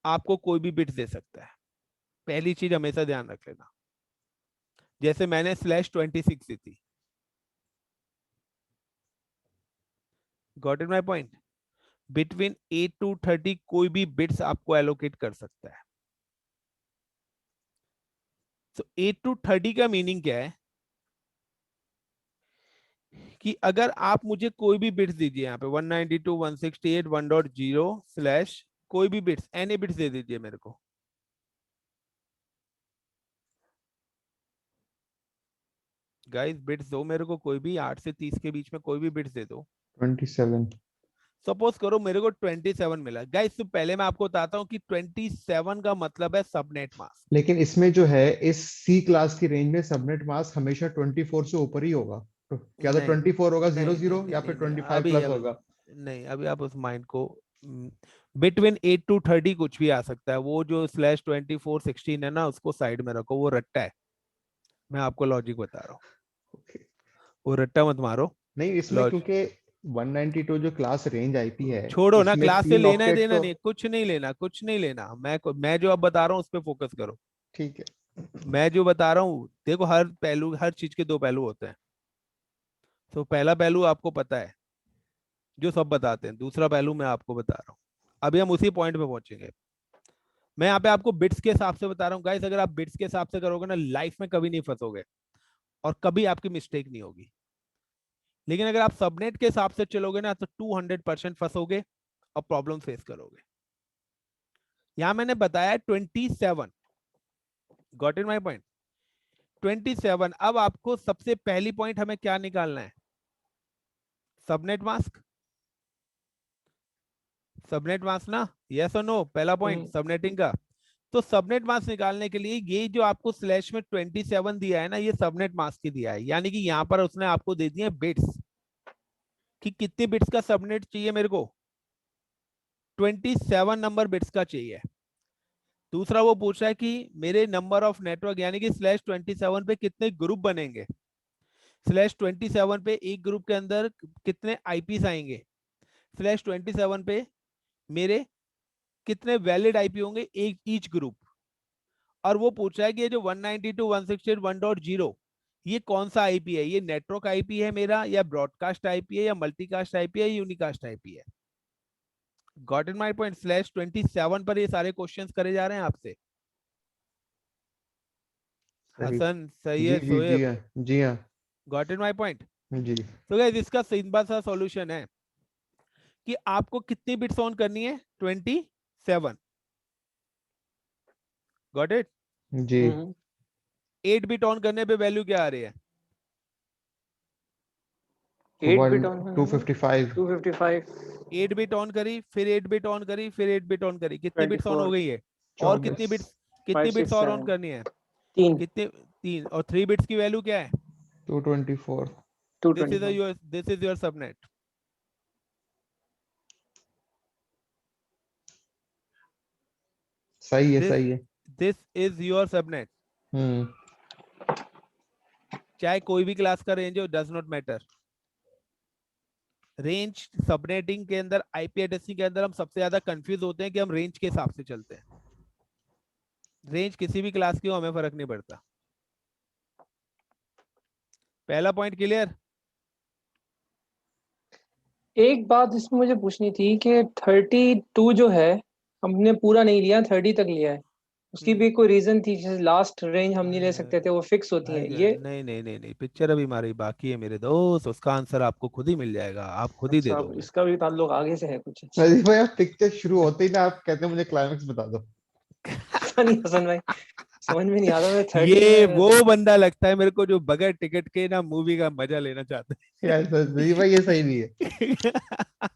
आपको कोई भी बिट्स दे सकता है। पहली चीज हमेशा ध्यान रख लेना। जैसे मैंने /26 दी थी। Got it my point? Between 8 to 30 कोई भी बिट्स आपको एलोकेट कर सकता है। तो 8 to 30 का मीनिंग क्या है कि अगर आप मुझे कोई भी बिट्स दीजिए यहाँ पे 192.168.1.0 स्लैश कोई भी बिट्स, एनी बिट्स दे दीजिए मेरे को। गाइस बिट्स दो मेरे को, कोई भी 8 से 30 के बीच में कोई भी बिट्स दे दो। 27। सपोज करो मेरे को 27 मिला। गाइस तो पहले मैं आपको बताता हूँ कि 27 का मतलब है सबनेट मास्क। लेकिन इसमें जो है, इस सी क्लास की रेंज में सबनेट मास्क हमेशा 24 से ऊपर ही होगा। तो क्या तो नहीं 24 होगा, नहीं जीरो नहीं जीरो, नहीं या नहीं, फिर नहीं 25 अभी प्लस अभी होगा? नहीं, अभी आप उस माइंड को बिटवीन 8 to 30 कुछ भी आ सकता है। वो जो /2416 है ना, उसको साइड में रखो, वो रट्टा है। मैं आपको लॉजिक बता रहा हूँ, Okay. वो रट्टा मत मारो। नहीं, इसमें लॉजिक क्योंकि 192 जो क्लास रेंज आईपी है, छोड़ो ना, इसमें क्लास से 3 लेना है ऑक्टेट देना तो। नहीं, कुछ नहीं लेना, कुछ नहीं लेना। मैं जो अब बता रहा हूँ उस पर फोकस करो। ठीक है। मैं जो बता रहा हूँ, देखो हर पहलू, हर चीज के दो पहलू होते हैं। तो पहला पहलू आपको पता है जो सब बताते हैं, दूसरा पहलू मैं आपको बता रहा हूँ। अभी हम उसी पॉइंट पे पहुंचेंगे। मैं यहाँ पे आपको बिट्स के हिसाब से बता रहा हूँ गाइस। अगर आप बिट्स के हिसाब से करोगे ना, लाइफ में कभी नहीं फंसोगे और कभी आपकी मिस्टेक नहीं होगी। लेकिन अगर आप सबनेट के हिसाब से चलोगे ना, तो 200% फंसोगे और प्रॉब्लम फेस करोगे। यहाँ मैंने बताया 27। Got it my point? 27। अब आपको सबसे पहली पॉइंट हमें क्या निकालना है? Subnet mask. सबनेट मास्क ना, यस और नो? पहला पॉइंट सबनेटिंग का। तो सबनेट मास्क निकालने के लिए ये जो आपको स्लैश में 27 दिया है ना, ये सबनेट मास्क ही दिया है। यानी कि यहाँ पर उसने आपको दे दिए बिट्स कि कितने बिट्स का सबनेट चाहिए मेरे को। 27 नंबर बिट्स का चाहिए। दूसरा वो पूछ रहा है कि मेरे नंबर ऑफ नेटवर्क, यानी कि /27 पे कितने ग्रुप बनेंगे। /27 पे एक ग्रुप के अंदर कितने आईपीस आएंगे। /27 पे मेरे कितने वैलिड आईपी होंगे एक ईच ग्रुप। और वो पूछ रहा है कि ये जो 192.168.1.0 ये कौन सा आईपी है? ये नेटवर्क आईपी है मेरा, या ब्रॉडकास्ट आईपी है, या मल्टीकास्ट आईपी है, यूनिकास्ट आईपी है? Got in my point? /27 पर ये सारे क्वेश्चंस करे जा रहे हैं आपसे। सही। हसन, सही जी है, जी जी शोएब? हाँ। जी हाँ। Got in my point? जी। तो गाइस इसका सिंपल सा सॉल्यूशन है कि आपको कितनी बिट्स ऑन करनी है? 27। Got it? जी। 8 8 बिट ऑन करने पे वैल्यू क्या आ रही है? बिट ऑन करने में 255। 255 8 बिट ऑन करी, फिर 8 बिट ऑन करी, फिर 8 बिट ऑन करी, कितनी बिट्स ऑन हो 24 गई है? और 24। कितनी 5 बिट्स 6 और ऑन 7 करनी है? 3 कितने? 3। और 3 बिट्स की वैल्यू क्या है? 224। This is your subnet. सही है, दिस सही है। This is your subnet. Hmm. चाहे कोई भी क्लास का रेंज हो, does not matter. Range subnetting के अंदर, आईपी एड्रेसिंग के अंदर हम सबसे ज्यादा कंफ्यूज होते हैं कि हम रेंज के हिसाब से चलते हैं। रेंज किसी भी क्लास की हो, हमें फर्क नहीं पड़ता। पहला पॉइंट क्लियर। एक बात इसमें मुझे पूछनी थी कि 32 जो है हमने पूरा नहीं लिया, 30 तक लिया है, उसकी भी कोई रीजन थी? जैसे लास्ट रेंज हम नहीं ले सकते थे, वो फिक्स होती है ये? नहीं नहीं नहीं नहीं, पिक्चर अभी हमारी बाकी है मेरे दोस्त, उसका आंसर आपको खुद ही मिल जाएगा, आप खुद ही दे अच्छा, अब दोगे। इसका भी ताल्लुक आगे से है कुछ? अच्छा। अरे भाई, आप पिक्चर शुरू होते ही ना आप कहते हैं मुझे क्लाइमेक्स बता दो। पता नहीं हसन भाई, समझ में नहीं आता। मैं 30 ये में वो बंदा लगता है मेरे को जो बगैर टिकट के ना मूवी का मजा लेना चाहता यार सही भाई, ये सही नहीं है। है।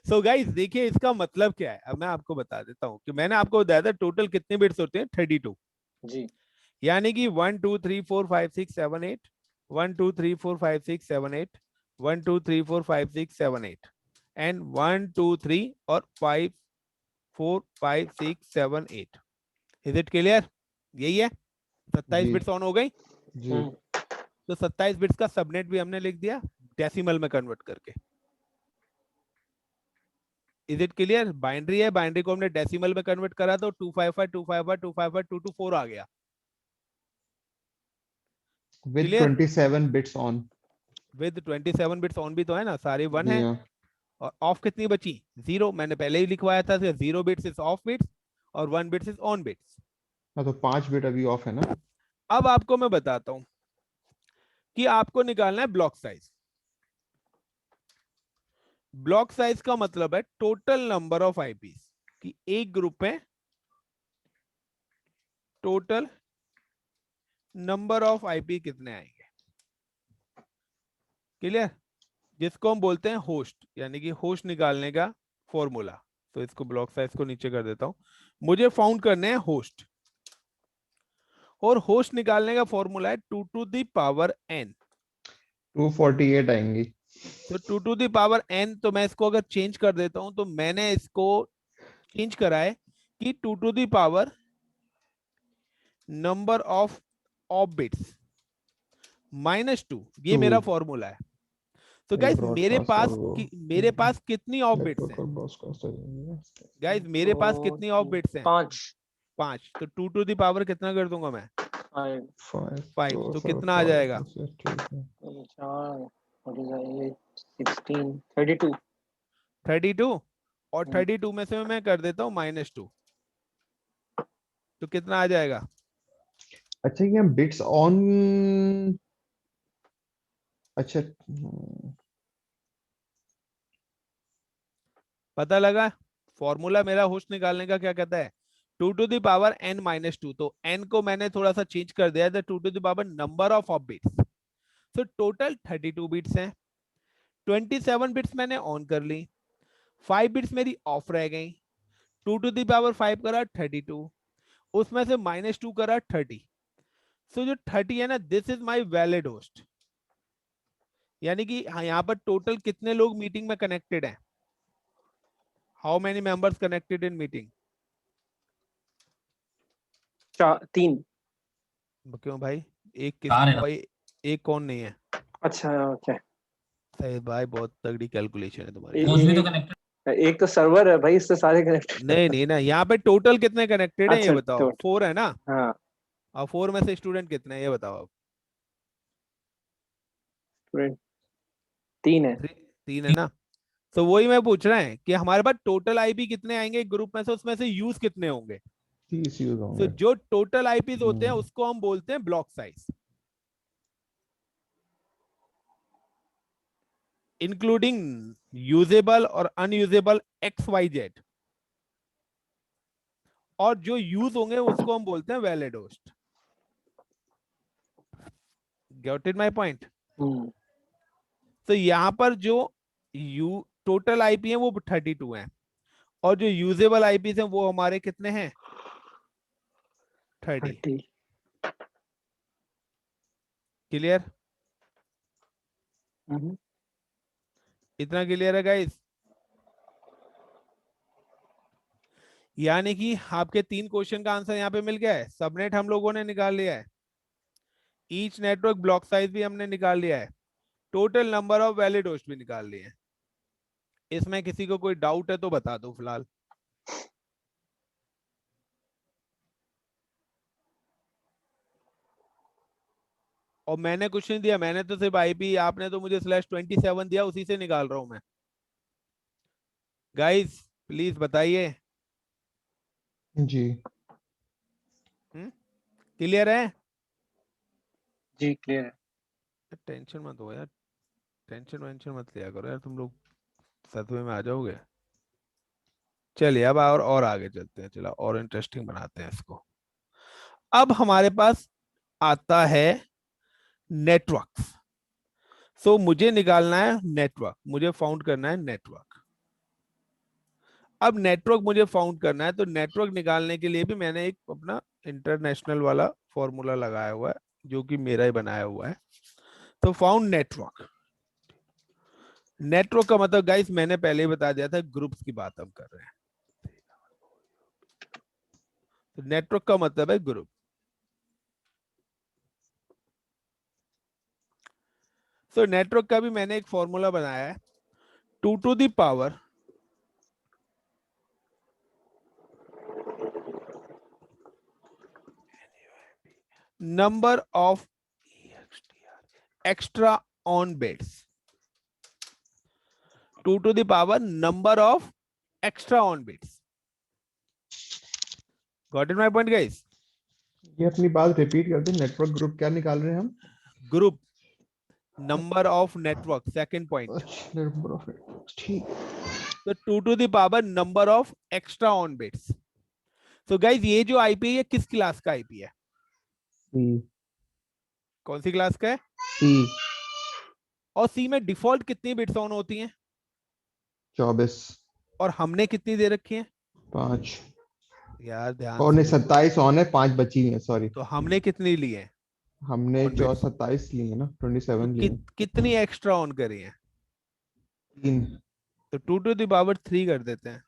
सो गाइस देखिए इसका मतलब क्या है, अब मैं आपको बता देता हूँ कि मैंने आपको बताया था टोटल कितने बिट्स होते हैं, 32। जी। यानी कि 1 2 3 4 5 6 7 8, 1 2 3 4 5 6 7 8, 1 2 3 4 5 6 7 8 एंड 1 2 3 और 5 4 5 6 7 8। Is it clear? यही है, 27 जी बिट्स ऑन हो गई। जी। तो 27 बिट्स का सबनेट भी हमने लिख दिया डेसिमल में कन्वर्ट करके। Is it clear? बाइनरी है, बाइनरी को हमने डेसिमल में कन्वर्ट करा तो 255 255 255 224 आ गया। With clear? 27 beads on. With 27 beads on भी तो है ना, सारे 1 जी है। हाँ। और ऑफ कितनी बची? 0। मैंने पहले ही लिखवाया था, 0 बिट्स इज ऑफ बिट्स और 1 बिट्स इज ऑन बिट्स। हाँ, तो 5 बिट अभी ऑफ है ना। अब आपको मैं बताता हूं कि आपको निकालना है ब्लॉक साइज। ब्लॉक साइज का मतलब है टोटल नंबर ऑफ आईपीस कि एक ग्रुप में टोटल नंबर ऑफ आईपी कितने आएंगे। क्लियर? जिसको हम बोलते हैं होस्ट, यानी कि होस्ट निकालने का फॉर्मूला। तो इसको ब्लॉक साइज को नीचे कर देता हूं। मुझे फाउंड करने हैं होस्ट, और होस्ट निकालने का फॉर्मूला है 2 टू द पावर n। 248 आएंगी। तो 2 टू द पावर n, तो मैं इसको अगर चेंज कर देता हूं तो मैंने इसको चेंज करा है कि 2 to the power number of bits -2, ये 2 मेरा फॉर्मूला है। तो गाइस ब्रॉडकास्ट और वो मेरे पास कितनी ऑफ बिट्स नेटवर्क हैं? और ब्रॉडकास्ट। गाइस मेरे पास कितनी ऑफ बिट्स हैं? 5। 5। तो 2 टू द पावर कितना कर दूंगा मैं? 5 5 5। तो तो सर कितना आ जाएगा? 5 ठीक है। 4 8 16 32। 32। और 32 में से मैं कर देता हूँ -2, तो कितना आ जाएगा? अच्छा, ये हम बिट्स ऑन। अच्छा पता लगा? फॉर्मूला मेरा होस्ट निकालने का क्या कहता है? 2 टू द पावर n-2। तो n को मैंने थोड़ा सा चेंज कर दिया है, 2 to the power number of bits. तो टोटल 32 बिट्स हैं। 27 बिट्स मैंने ऑन कर ली, 5 बिट्स मेरी ऑफ रह गई। 2 टू द पावर 5 करा 32, उसमें से -2 करा 30। सो जो 30 है ना, this is my valid host. यानी कि हाँ, यहाँ पर टोटल कितने लोग मीटिंग में कनेक्टेड हैं? How many members connected in meeting? 3। क्यों भाई, एक किस 4 है ना। भाई, एक कौन नहीं है? अच्छा, ओके। सही भाई, बहुत तगड़ी कैलकुलेशन है तुम्हारी। होस्ट भी तो कनेक्टेड। एक तो सर्वर है भाई, इससे सारे कनेक्टेड। नहीं नहीं ना, यहाँ पे टोटल कितने कनेक्टेड है ये अच्छा, बताओ। तो 4 है ना? हाँ, और 4 में से स्टूडेंट कितने हैं ये बताओ अब। स्टूडेंट 3 है। 3 है ना? तो वही मैं पूछ रहा है कि हमारे पास टोटल आईपी कितने आएंगे ग्रुप में से, उसमें से यूज कितने होंगे। 30 यूज तो होंगे। जो टोटल आईपीज होते हैं हम्म, उसको हम बोलते हैं ब्लॉक साइज, इंक्लूडिंग यूजेबल और अनयूजेबल XYZ। और जो यूज होंगे उसको हम बोलते हैं valid host. Got it my point? तो यहां पर जो टोटल आईपी है वो 32 है, और जो यूजेबल आईपी हैं वो हमारे कितने हैं? 30। 30। क्लियर? इतना क्लियर है गाइस? यानी कि आपके 3 क्वेश्चन का आंसर यहाँ पे मिल गया है। सबनेट हम लोगों ने निकाल लिया है, ईच नेटवर्क ब्लॉक साइज भी हमने निकाल लिया है, total number of valid host भी निकाल लिए हैं। इसमें किसी को कोई डाउट है तो बता दो फिलहाल। और मैंने कुछ नहीं दिया, मैंने तो सिर्फ आईपी, आपने तो मुझे /27 दिया, उसी से निकाल रहा हूं मैं। गाइस प्लीज बताइए। जी क्लियर है? जी क्लियर है। टेंशन मत हो यार, टेंशन वेंशन मत लिया करो यार तुम लोग, सतवे में आ जाओगे। चलिए अब और आगे चलते हैं, चलो और इंटरेस्टिंग बनाते हैं इसको। अब हमारे पास आता है नेटवर्क। सो मुझे निकालना है नेटवर्क, मुझे फाउंड करना है नेटवर्क। अब नेटवर्क मुझे फाउंड करना है, तो नेटवर्क निकालने के लिए भी मैंने एक अपना इंटरनेशनल वाला फॉर्मूला लगाया हुआ है, जो कि मेरा ही बनाया हुआ है। तो फाउंड नेटवर्क। नेटवर्क का मतलब गाइस मैंने पहले ही बता दिया था, ग्रुप्स की बात हम कर रहे हैं। तो नेटवर्क का मतलब है ग्रुप। तो नेटवर्क का भी मैंने एक फॉर्मूला बनाया है, 2 to the power number of extra on bits, 2 to the power number of extra on bits. Got it my point guys? ये अपनी बात रिपीट कर दे, नेटवर्क ग्रुप क्या निकाल रहे हैं हम? Group number of network, second point. Number of networks, ठीक। तो 2 to the power number of extra on bits. तो गाइज ये जो आईपी है ये किस क्लास का आईपी है? सी। कौन सी क्लास का है? सी। और सी में डिफॉल्ट कितनी बिट्स ऑन होती हैं? 24। और हमने कितनी दे रखी है? 5। यार ध्यान और नहीं, से, 27 ऑन है, 5 बची है, सॉरी। तो हमने कितनी ली है? हमने On bits. 27 लिए ना, 27 तो लिए। कितनी एक्स्ट्रा ऑन करी है? 3। तो 2 to the power 3 कर देते हैं।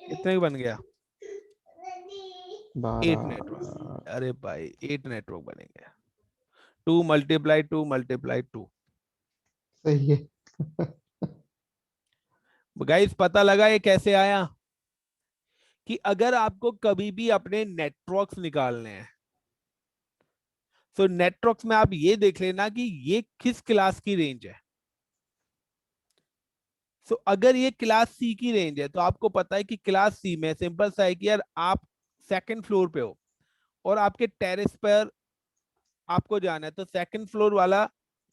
कितने बन गया? 8 नेटवर्क। 12। अरे भाई 8 नेटवर्क बनेंगे। 2 × 2 × 2। सही है। गाइस पता लगा ये कैसे आया? कि अगर आपको कभी भी अपने नेटवर्क्स निकालने हैं, तो नेटवर्क्स में आप ये देख लेना कि ये किस क्लास की रेंज है। सो अगर ये क्लास सी की रेंज है, तो आपको पता है कि क्लास सी में सिंपल सा है कि यार आप सेकंड फ्लोर पे हो और आपके टेरेस पर आपको जाना है, तो सेकंड फ्लोर वाला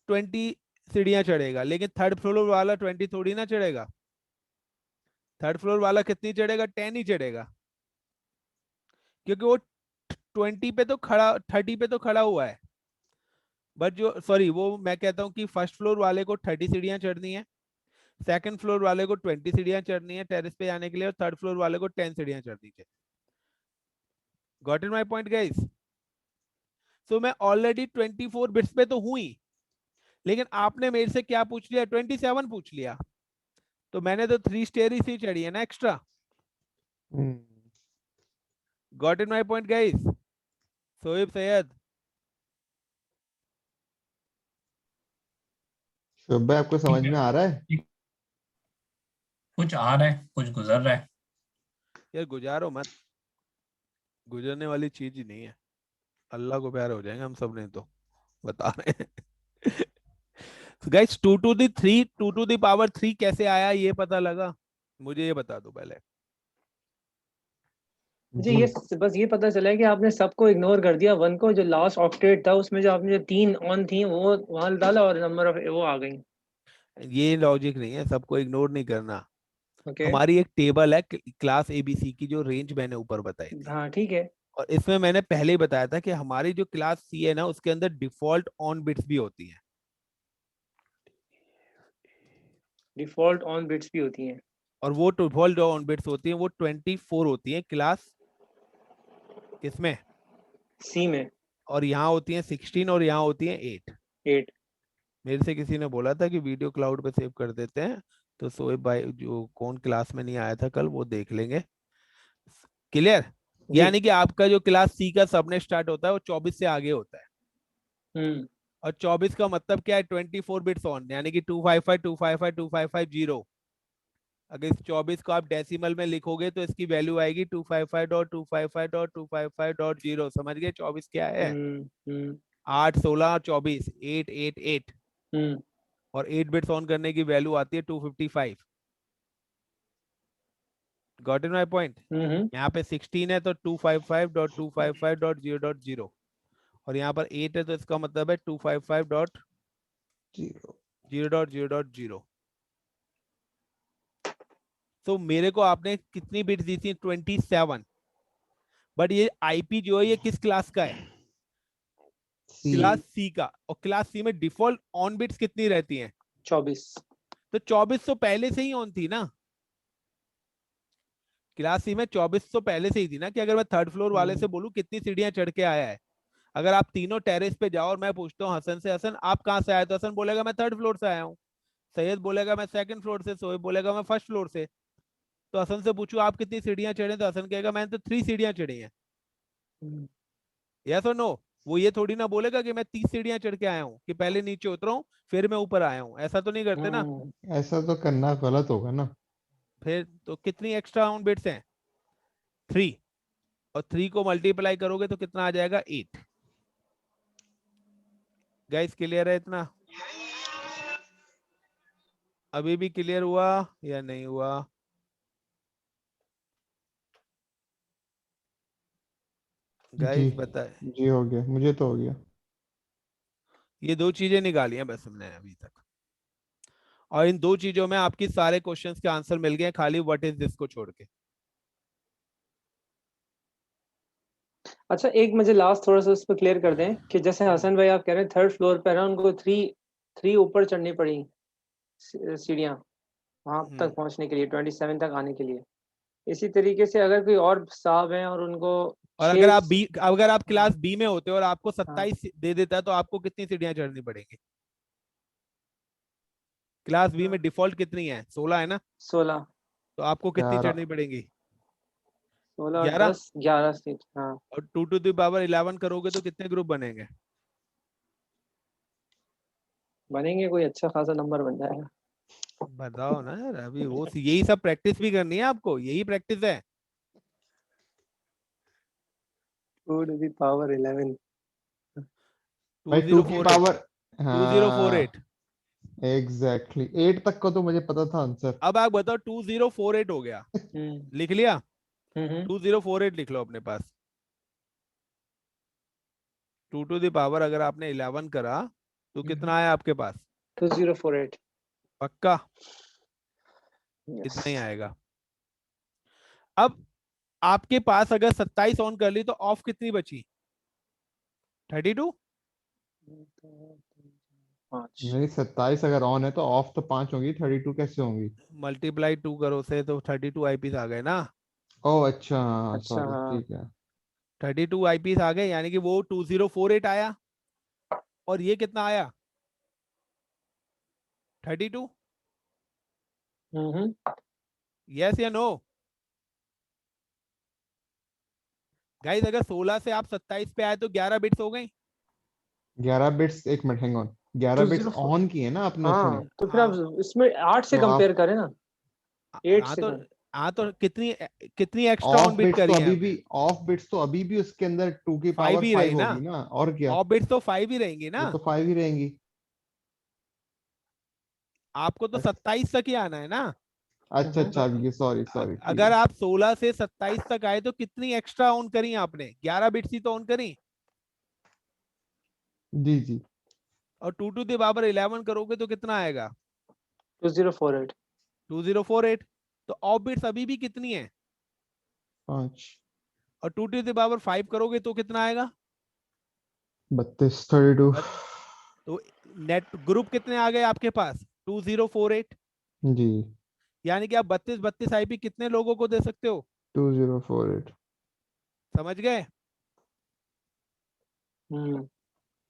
20 सीढ़ियां चढ़ेगा, लेकिन थर्ड फ्लोर वाला 20 थोड़ी ना चढ़ेगा। थर्ड फ्लोर वाला कितनी चढ़ेगा? 10 ही चढ़ेगा, क्योंकि वो 20 पे तो खड़ा, 30 पे तो खड़ा हुआ है। बट जो सॉरी वो मैं कहता हूँ कि फर्स्ट फ्लोर वाले को 30 सीढ़ियां चढ़नी है, सेकंड फ्लोर वाले को 20 सीढ़ियां चढ़नी है टेरेस पे जाने के लिए, और थर्ड फ्लोर वाले को 10 सीढ़ियां चढ़नी चाहिए। Got it my point guys? So मैं ऑलरेडी 24 बिट्स पे तो हूं ही, लेकिन आपने मेरे से क्या पूछ लिया? 27 पूछ लिया, तो मैंने तो 3 स्टेयर्स ही चढ़ी है ना extra. Got it my point guys? Shoaib Syed, Shubh भाई आपको समझ में आ रहा है? कुछ आ रहा है, कुछ गुजर रहा है। यार गुजारो मत, गुजरने वाली चीज ही नहीं है। अल्लाह को प्यार हो जाएंगे हम सब, नहीं तो बता रहे हैं। Guys 2 to the 3, 2 to the power 3 कैसे आया ये पता लगा? मुझे ये बता दो पहले। मुझे ये बस ये पता चला है कि आपने सबको इग्नोर कर दिया, 1 को, जो लास्ट ऑक्टेट था उसमें जो आपने जो 3 ऑन थी वो वहां डाला और नंबर ऑफ वो आ गई। ये लॉजिक नहीं है, सबको इग्नोर नहीं करना। ओके हमारी एक टेबल है क्लास एबीसी की, जो रेंज मैंने ऊपर बताई थी, हाँ ठीक है। और इसमें मैंने पहले ही बताया था कि हमारी जो क्लास सी है ना, उसके अंदर डिफॉल्ट ऑन बिट्स भी होती हैं। डिफॉल्ट ऑन बिट्स भी होती हैं, और वो डिफॉल्ट ऑन बिट्स होती हैं वो 24 होती हैं क्लास किसमें? सी में। और यहाँ होती हैं 16 और यहाँ होती हैं 8। 8। मेरे से किसी ने बोला था कि वीडियो क्लाउड पे सेव कर देते हैं, तो सोएब भाई जो कौन क्लास में नहीं आया था कल, वो देख लेंगे। क्लियर? जी। यानी कि आपका जो क्लास सी का सबनेट स्टार्ट होता है वो 24 से आगे होता है, और 24 का मतलब क्या है, 24 बिट्स ऑन, यानी कि 255 255 255 0। अगर इस 24 को आप डेसिमल में लिखोगे तो इसकी वैल्यू आएगी 255.255.255.0। समझ गए 24 क्या है? 8 16 24 888, और 8 बिट्स ऑन करने की वैल्यू आती है 255। Got it my point? यहाँ पे 16 है तो 255.255.0.0, और यहाँ पर 8 है तो इसका मतलब है 255.0.0.0। तो मेरे को आपने कितनी बिट्स दी थी? 27। बट ये आईपी जो है ये किस क्लास का है? क्लास सी का। और क्लास सी में डिफॉल्ट ऑन बिट्स कितनी रहती हैं? 24। तो 24 तो पहले से ही ऑन थी ना। क्लास सी में 24 तो पहले से ही थी ना, कि अगर मैं थर्ड फ्लोर वाले से बोलूं कितनी सीढ़ियां चढ़ के आया है, अगर आप तीनों टेरेस पे जाओ और मैं पूछता हूँ हसन से, हसन आप कहाँ से आए, तो हसन बोलेगा मैं थर्ड फ्लोर से आया हूँ, सैयद बोलेगा मैं सेकंड फ्लोर से, सोएब बोलेगा मैं फर्स्ट फ्लोर से। तो हसन से पूछू आप कितनी सीढ़ियां चढ़े, तो हसन कहेगा मैंने तो 3 सीढ़ियां चढ़ी हैं। यस और नो? वो ये थोड़ी ना बोलेगा कि मैं 30 सीढ़ियां चढ़ के आया हूँ, कि पहले नीचे उतरा हूँ फिर मैं ऊपर आया हूँ। ऐसा तो नहीं करते ना। ऐसा तो करना गलत होगा ना। फिर तो कितनी एक्स्ट्रा ऑन बिट्स हैं? 3, और 3 को मल्टीप्लाई करोगे तो कितना आ जाएगा? 8। गाइस क्लियर है इतना? अभी भी क्लियर हुआ या नहीं हुआ? जी गाइस बताए। जी, हो गया, मुझे तो हो गया। ये 2 चीजें निकाली हैं बस हमने अभी तक, और इन 2 चीजों में आपकी सारे क्वेश्चंस के आंसर मिल गए, खाली व्हाट इज दिस को छोड़ के। अच्छा, एक मुझे लास्ट थोड़ा सा उस पर क्लियर कर दें कि जैसे हसन भाई आप कह रहे हैं थर्ड फ्लोर पर है, उनको थ्री ऊपर चढ़नी पड़ी सीढ़ियाँ वहां तक पहुंचने के लिए, 27 तक आने के लिए। इसी तरीके से अगर कोई और साहब हैं और उनको और 6। अगर आप क्लास बी में होते हो और आपको हाँ 27 दे देता है तो आपको कितनी सीढ़ियां चढ़नी पड़ेंगी? क्लास बी में डिफॉल्ट कितनी है? 16 है ना? 16। तो आपको कितनी 11। चढ़नी पड़ेंगी? 16 और 11। 10 11 सीट। हाँ, और 2 टू द पावर 11 करोगे तो कितने ग्रुप बनेंगे? बनेंगे, कोई अच्छा खासा नंबर बन जाएगा। बताओ ना यार, अभी वो यही सब प्रैक्टिस भी करनी है आपको, यही प्रैक्टिस है। 2 to the power 11। भाई 2 की 2048। पावर। हाँ 2048। एग्जैक्टली, 8 तक का तो मुझे पता था आंसर। अब आप बताओ 2048 हो गया, लिख लिया? 2048 लिख लो अपने पास। 2 टू द पावर अगर आपने 11 करा तो कितना आया आपके पास? 2048। पक्का? यस। इतना ही आएगा। अब आपके पास अगर 27 ऑन कर ली तो ऑफ कितनी बची? 32। 5। नहीं, 27 अगर ऑन है तो ऑफ तो 5 होंगी, 32 कैसे होंगी? मल्टीप्लाई 2 करो से तो 32 आईपीस आ गए ना। ओह अच्छा, हाँ अच्छा, सॉरी, हाँ। ठीक है। 32 आईपीस आ गए, यानी कि वो 2048 आया, और ये कितना आया? 32। यस या नो? गाइस अगर 16 से आप 27 पे आए तो 11 बिट्स हो गई। 11 बिट्स, एक minute hang on. 11 bits 204। On किए ना आपने उसमें। हाँ, तो फिर हाँ आप इसमें 8 से तो कंपेयर आप करें ना, 8 हाँ से तो करें। हाँ तो कितनी कितनी extra on off bit bits तो करी है अभी भी हमने? ऑफ बिट्स तो अभी भी उसके अंदर 2 की 5 पावर ही 5 रही ना। होगी ना, और क्या। ऑफ बिट्स तो 5 ही रहेंगी वो ना। तो 5 ही रहेंगी। आपको तो 27 तक ही आना है ना। अच्छा तो अच्छा, ये सॉरी सॉरी, ठीक अगर है। आप 16 से 27 तक आए तो कितनी एक्स्ट्रा ऑन करी आपने? 11 बिट्स ही तो ऑन करी। जी जी। और 2 टू द पावर 11 करोगे तो कितना आएगा? 2048। 2048। तो ऑफ बिट्स अभी भी कितनी है? 5। और 2 टू द पावर 5 करोगे तो कितना आएगा? 32, 32। बस। तो नेट ग्रुप कितने आ गए आपके पास? 2048। जी। यानी कि आप 32 32 आईपी कितने लोगों को दे सकते हो? 2048। समझ गए? हम्म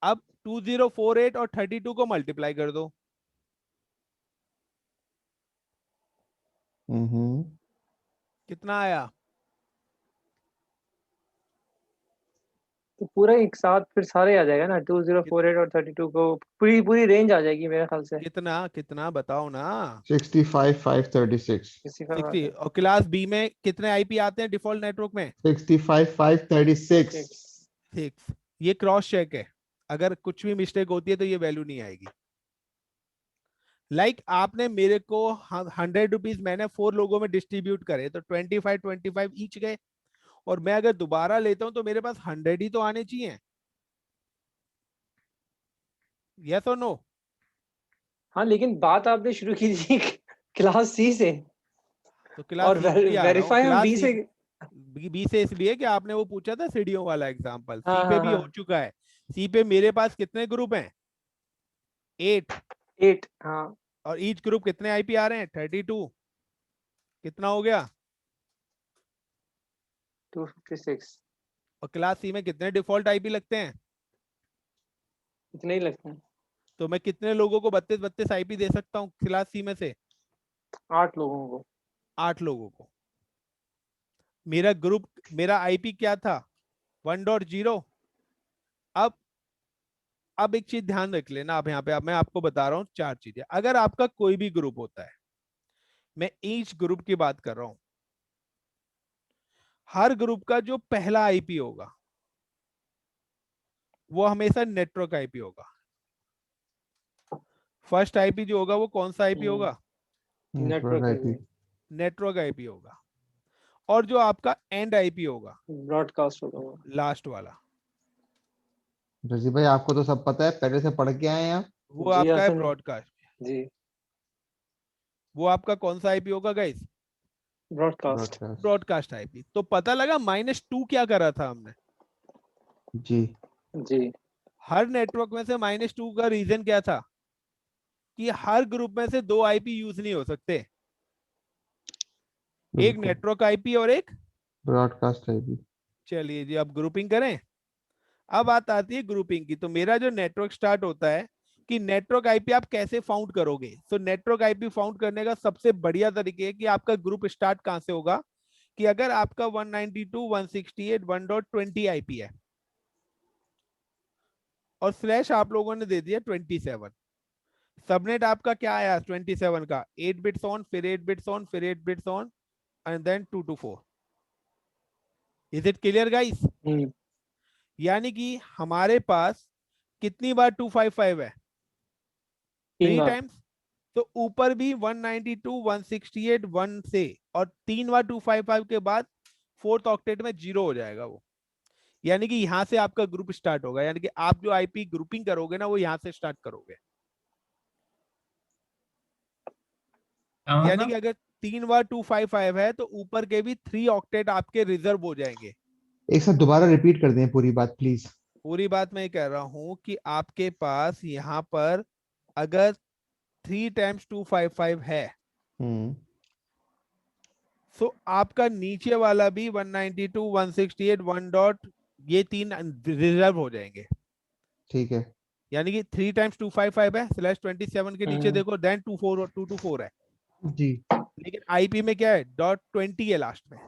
अब 2048 और 32 को मल्टीप्लाई कर दो। हम्म। कितना आया? तो पूरा एक साथ फिर सारे आ जाएगा ना, 2048 और 32 को पूरी रेंज आ जाएगी मेरे ख्याल से। कितना कितना बताओ ना। 65,536 किसी का 60। और क्लास बी में कितने आईपी आते हैं डिफॉल्ट नेटवर्क में? 65,536 6। ये क्रॉस चेक है, अगर कुछ भी मिस्टेक होती है तो ये वैल्यू नहीं आएगी। आपने मेरे को 100 रुपीज मैंने 4 लोगों में डिस्ट्रीब्यूट करे तो 25 ईच गए, और मैं अगर दोबारा लेता हूं तो मेरे पास 100 ही तो आने चाहिए। यस और नो? हाँ, लेकिन बात आपने शुरू की थी क्लास सी से, तो क्लास और सी पे ही आ रहा हूँ। वेरीफाई हम क्लास बी सी से। बी से इसलिए कि आपने वो पूछा था सीढ़ियों वाला एग्जांपल, हाँ सी पे हाँ भी हो हाँ, चुका है। सी पे मेरे पास कितने ग्रुप हैं? 8। 8, हाँ, और ईच ग्रुप कितने आईपी आ रहे हैं? 32। कितना हो गया? 256। और क्लास सी में कितने डिफॉल्ट आईपी लगते हैं? इतने ही लगते हैं। तो मैं कितने लोगों को 32 आईपी दे सकता हूँ क्लास सी में से? 8 लोगों को। 8 लोगों को। मेरा ग्रुप, मेरा आईपी क्या था? 1.0। अब एक चीज ध्यान रख लेना आप यहाँ पे, अब मैं आपको बता रहा हूँ 4 चीजें। अगर आपका कोई भी ग्रुप होता है, मैं ईच ग्रुप की बात कर रहा हूं, हर ग्रुप का जो पहला आईपी होगा वो हमेशा नेटवर्क आईपी होगा। फर्स्ट आईपी जो होगा वो कौन सा आईपी होगा? Network IP. नेटवर्क आईपी होगा। और जो आपका एंड आईपी होगा, ब्रॉडकास्ट होगा वो। लास्ट वाला, रजी भाई आपको तो सब पता है, पहले से पढ़ के आए हैं आप। वो जी आपका है हासिन, ब्रॉडकास्ट। जी, वो आपका कौन सा आईपी होगा guys? Broadcast. Broadcast. Broadcast IP. तो पता लगा -2 क्या करा था हमने? जी। जी, हर नेटवर्क में से -2 का रीजन क्या था? कि हर ग्रुप में से 2 आईपी यूज नहीं हो सकते, एक बिल्कुल। नेटवर्क आईपी और एक। Broadcast IP. चलिए जी, अब ग्रुपिंग करें। अब बात आती है ग्रुपिंग की। तो मेरा जो नेटवर्क स्टार्ट होता है कि नेटवर्क आईपी आप कैसे फाउंड करोगे। तो नेटवर्क आईपी फाउंड करने का सबसे बढ़िया तरीके है कि आपका ग्रुप स्टार्ट कहां से होगा, कि अगर आपका 192.168.1.20 आईपी है और स्लैश आप लोगों ने दे दिया 27, सबनेट आपका क्या आया 27 का? 8 बिट्स ऑन, फिर 8 बिट्स ऑन, फिर 8 bits on, and then 2 to 4। Is it clear guys? यानी कि हमारे पास कितनी बार 255 है? 3 3 बार। टाइम्स। तो ऊपर भी 192, 168, 1 से, और 3 बार 255 के बाद 4th ऑक्टेट में 0 हो जाएगा वो। यानी कि यहां से आपका ग्रुप स्टार्ट होगा। यानी कि आप जो आईपी ग्रुपिंग करोगे ना, वो यहां से स्टार्ट करोगे। यानी कि अगर 3 बार 255 है तो ऊपर के भी 3 ऑक्टेट आपके रिजर्व हो जाएंगे। एक साथ दोबारा रिपीट कर दें पूरी बात प्लीज। पूरी बात मैं कह रहा हूं कि आपके पास यहां पर अगर 3 टाइम्स 255 है, तो आपका नीचे वाला भी 192, 168, 1 डॉट, ये 3 रिजर्व हो जाएंगे। ठीक है। यानी कि 3 टाइम्स 255 है, /27 के नीचे देखो, देन 224 है। जी। लेकिन आईपी में क्या है? .20 है लास्ट में।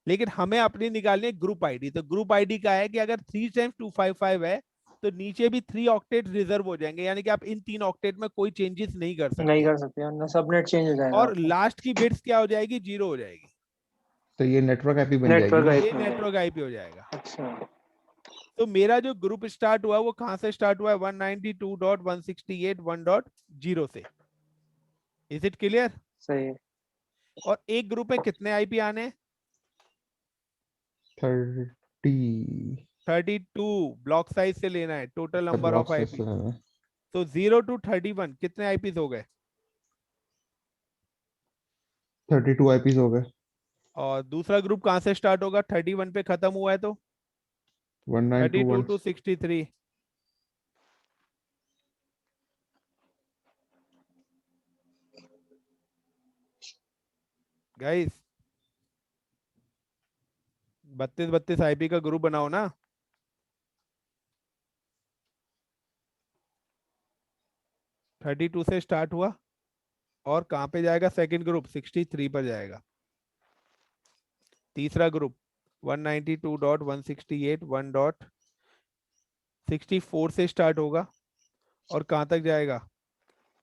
लेकिन हमें अपनी निकालनी है ग्रुप आईडी। तो ग्रुप आईडी का है कि अगर 3 टाइम्स 255 है तो नीचे भी 3 ऑक्टेट रिजर्व हो जाएंगे। यानी कि आप इन 3 ऑक्टेट में कोई चेंजेस नहीं कर सकते। नहीं कर सकते, वरना सबनेट चेंज हो जाएगा और आपका। लास्ट की बिट्स क्या हो जाएगी? 0 हो जाएगी। तो ये नेटवर्क आईपी बन जाएगी नेटवर्क ना? ये आईपी। नेटवर्क आईपी हो जाएगा। अच्छा, तो मेरा जो ग्रुप स्टार्ट हुआ वो कहां से स्टार्ट हुआ है? 192.168.1.0 से। Is it clear? सही है। और एक ग्रुप में कितने आईपी आने? 30। 32। ब्लॉक साइज से लेना है, टोटल नंबर ब्लॉक ऑफ से आईपी। तो 0 to 31 कितने आईपीज हो गए? 32 आईपीज हो गए। और दूसरा ग्रुप कहां से स्टार्ट होगा? 31 पे खत्म हुआ है तो 32 192.1। to 63। गाइस 32 आईपी का ग्रुप बनाओ ना। थर्टी टू से स्टार्ट हुआ और कहां पे जाएगा? सेकंड ग्रुप 63 पर जाएगा। तीसरा ग्रुप 192.168.1.64 से स्टार्ट होगा और कहां तक जाएगा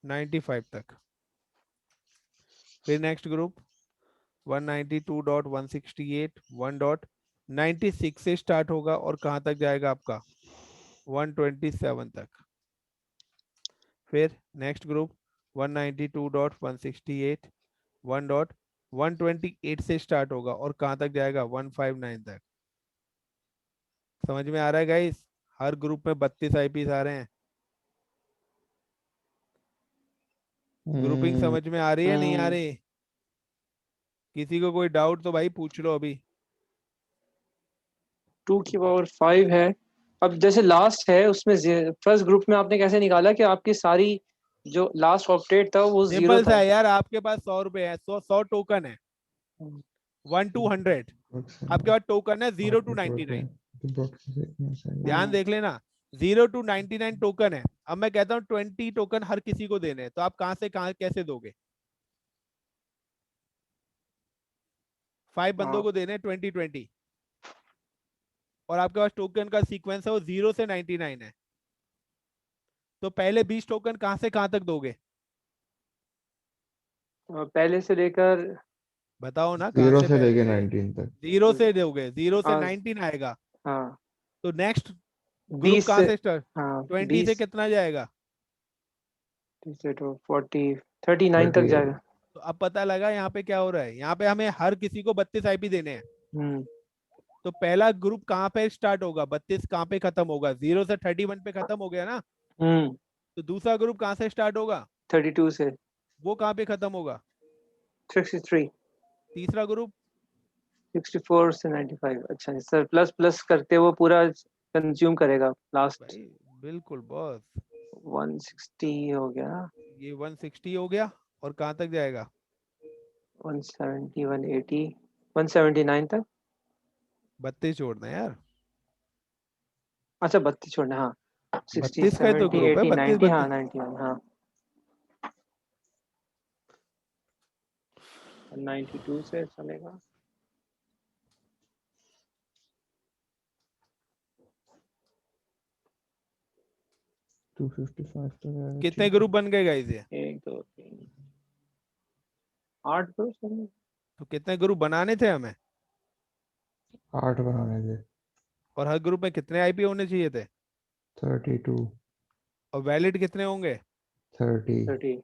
95 तक। फिर नेक्स्ट ग्रुप 192.168.1.96 से स्टार्ट होगा और कहां तक जाएगा आपका 127 तक। फिर नेक्स्ट ग्रुप 192.168.1.128 से स्टार्ट होगा और कहां तक जाएगा 159 तक। समझ में आ रहा है गाइस? हर ग्रुप में 32 आईपीस आ रहे हैं। ग्रुपिंग समझ में आ रही है नहीं आ रही? किसी को कोई डाउट तो भाई पूछ लो अभी। 2 की पावर 5 है। अब जैसे लास्ट है उसमें फर्स्ट ग्रुप में आपने कैसे निकाला कि आपकी सारी जो लास्ट ऑक्टेट था वो 0 सिंपल सा था? है यार, आपके पास 100 रुपए है, 100 टोकन है 1 to 100। आपके पास टोकन है 0 to 99। ध्यान देख लेना, 0 to 99 टोकन है। अब मैं कहता हूँ 20 टोकन हर किसी को देने हैं, तो आप कहां से कहां कैसे दोगे? 5 बंदों को देने 20 और आपके पास टोकन का सीक्वेंस है वो 0 से 99 है। तो पहले 20 टोकन कहां से कहां तक दोगे? पहले से लेकर बताओ ना, कहां 0 से से पहले लेके से? 19 तक। 0 से दोगे, 0 से हाँ 19 आएगा। हाँ तो नेक्स्ट ग्रुप 20 कहां से से स्टार्ट? हाँ 20 से 20 कितना जाएगा? से तो 40 39 तक 38। जाएगा। तो अब पता लगा यहाँ पे क्या हो रहा है। यहाँ पे हमें हर किसी को 32 आईपी देने हैं। हम्म तो पहला ग्रुप कहाँ पे स्टार्ट होगा, 32 कहाँ पे खत्म होगा? 0 से 31 पे खत्म हो गया ना। हम्म तो दूसरा ग्रुप कहाँ से स्टार्ट होगा? 32 से वो कहाँ पे खत्म होगा? 63 तीसरा ग्रुप 64 से 95। अच्छा सर, प्लस प्लस करते वो पूरा कंज्यूम करेगा लास्ट भाई बिल्कुल बॉस। 160 हो गया, ये 160 हो गया और कहाँ तक जाएगा? 170 180 179 तक। 32 छोड़ना है यार, अच्छा 32 छोड़ना, हाँ 60 32 का ही तो 70 ग्रुप है, 80 32 90, हाँ 32। 91, हाँ 92 से चलेगा। टू 255 तक आएगा, कितने ठीक है। ग्रुप बन गए गाइस ये? 1 2 3 8 तो चलेगा। तो कितने ग्रुप बनाने थे हमें? 8 बनाने थे। और हर ग्रुप में कितने आईपी होने चाहिए थे? 32 और वैलिड कितने होंगे? 30। 30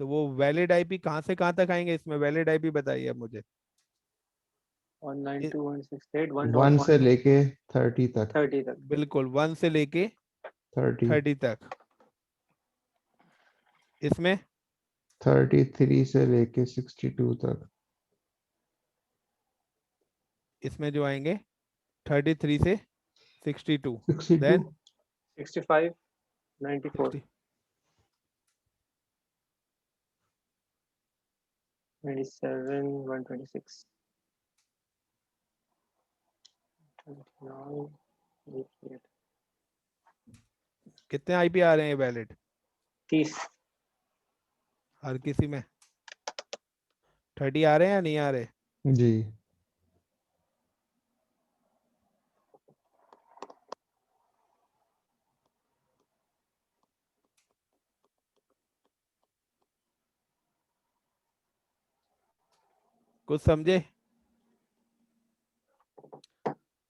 तो वो वैलिड आईपी कहाँ से कहाँ तक आएंगे? इसमें वैलिड आईपी बताइए अब मुझे। 192 168 1 से 1.1 लेके 30 तक। 30 तक। बिल्कुल 1 से लेके 30 30 तक। इसमें 33 से लेके 62 तक। इसमें जो आएंगे 33 से 62, 62 देन 65 94 60 97 126 29 88 कितने आईपी आ रहे हैं वैलिड 30। हर किसी में? 30 आ रहे हैं या नहीं आ रहे? जी। कुछ समझे?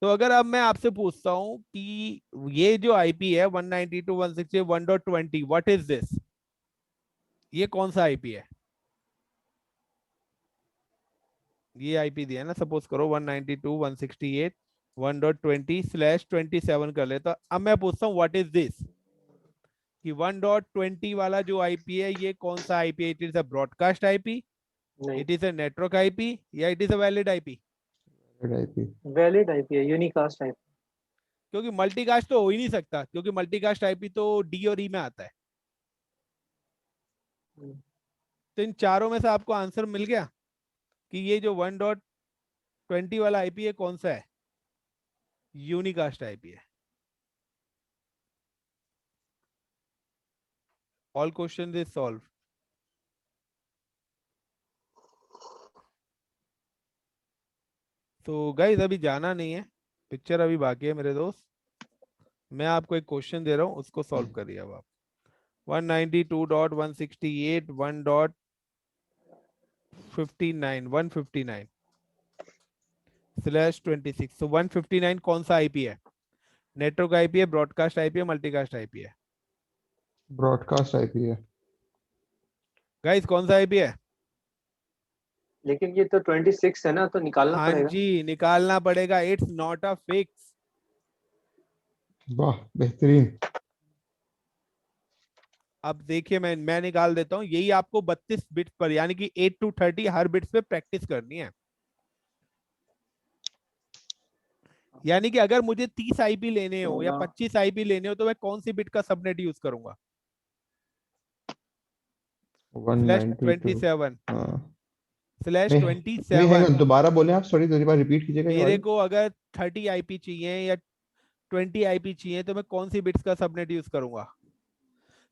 तो अगर अब मैं आपसे पूछता हूं कि ये जो आईपी है 192.168.1.20, व्हाट इज दिस? ये कौन सा आईपी है? ये आईपी दिया ना, सपोज करो 192.168.1.20/27 कर ले। तो अब मैं पूछता हूँ व्हाट इज दिस, कि 1.20 वाला जो आईपी है ये कौन सा आईपी है? It is a broadcast IP, नहीं, it is a network IP, या it is a valid IP? IP valid IP है, यूनिकास्ट आईपी। क्योंकि मल्टीकास्ट तो हो ही नहीं सकता, क्योंकि मल्टीकास्ट आईपी तो डी और ई में आता है। तो इन चारों में से आपको आंसर मिल गया कि ये जो 1.20 वाला आईपी है कौन सा है? यूनिकास्ट आईपी है। All question is solve. तो गाइस अभी जाना नहीं है, पिक्चर अभी बाकी है मेरे दोस्त। मैं आपको एक क्वेश्चन दे रहा हूँ, उसको सॉल्व करिए अब आप। 192.168 1.59 159/26। तो 159 कौन सा आईपी है? नेटवर्क आईपी है, ब्रॉडकास्ट आईपी है, मल्टीकास्ट आईपी है? ब्रॉडकास्ट आईपी है। गाइस कौन सा आईपी है? लेकिन ये तो 26 है ना, तो निकालना हाँ पड़ेगा। जी, निकालना पड़ेगा। It's not a fix. वाह बेहतरीन। अब देखिए मैं निकाल देता हूँ। यही आपको 32 बिट्स पर, यानी कि 8 to 30 हर बिट्स पे प्रैक्टिस करनी है। यानी कि अगर मुझे 30 आईपी लेने हो या 25 आईपी लेने हो, तो मैं कौन सी बिट का सबनेट यूज करूंगा? 192 /27 हाँ। नहीं नहीं /27। हैंग दोबारा बोले आप, सॉरी दूसरी बार रिपीट कीजिएगा ये मेरे वाली। को अगर 30 आईपी चाहिए या 20 आईपी चाहिए, तो मैं कौन सी बिट्स का सबनेट यूज करूंगा?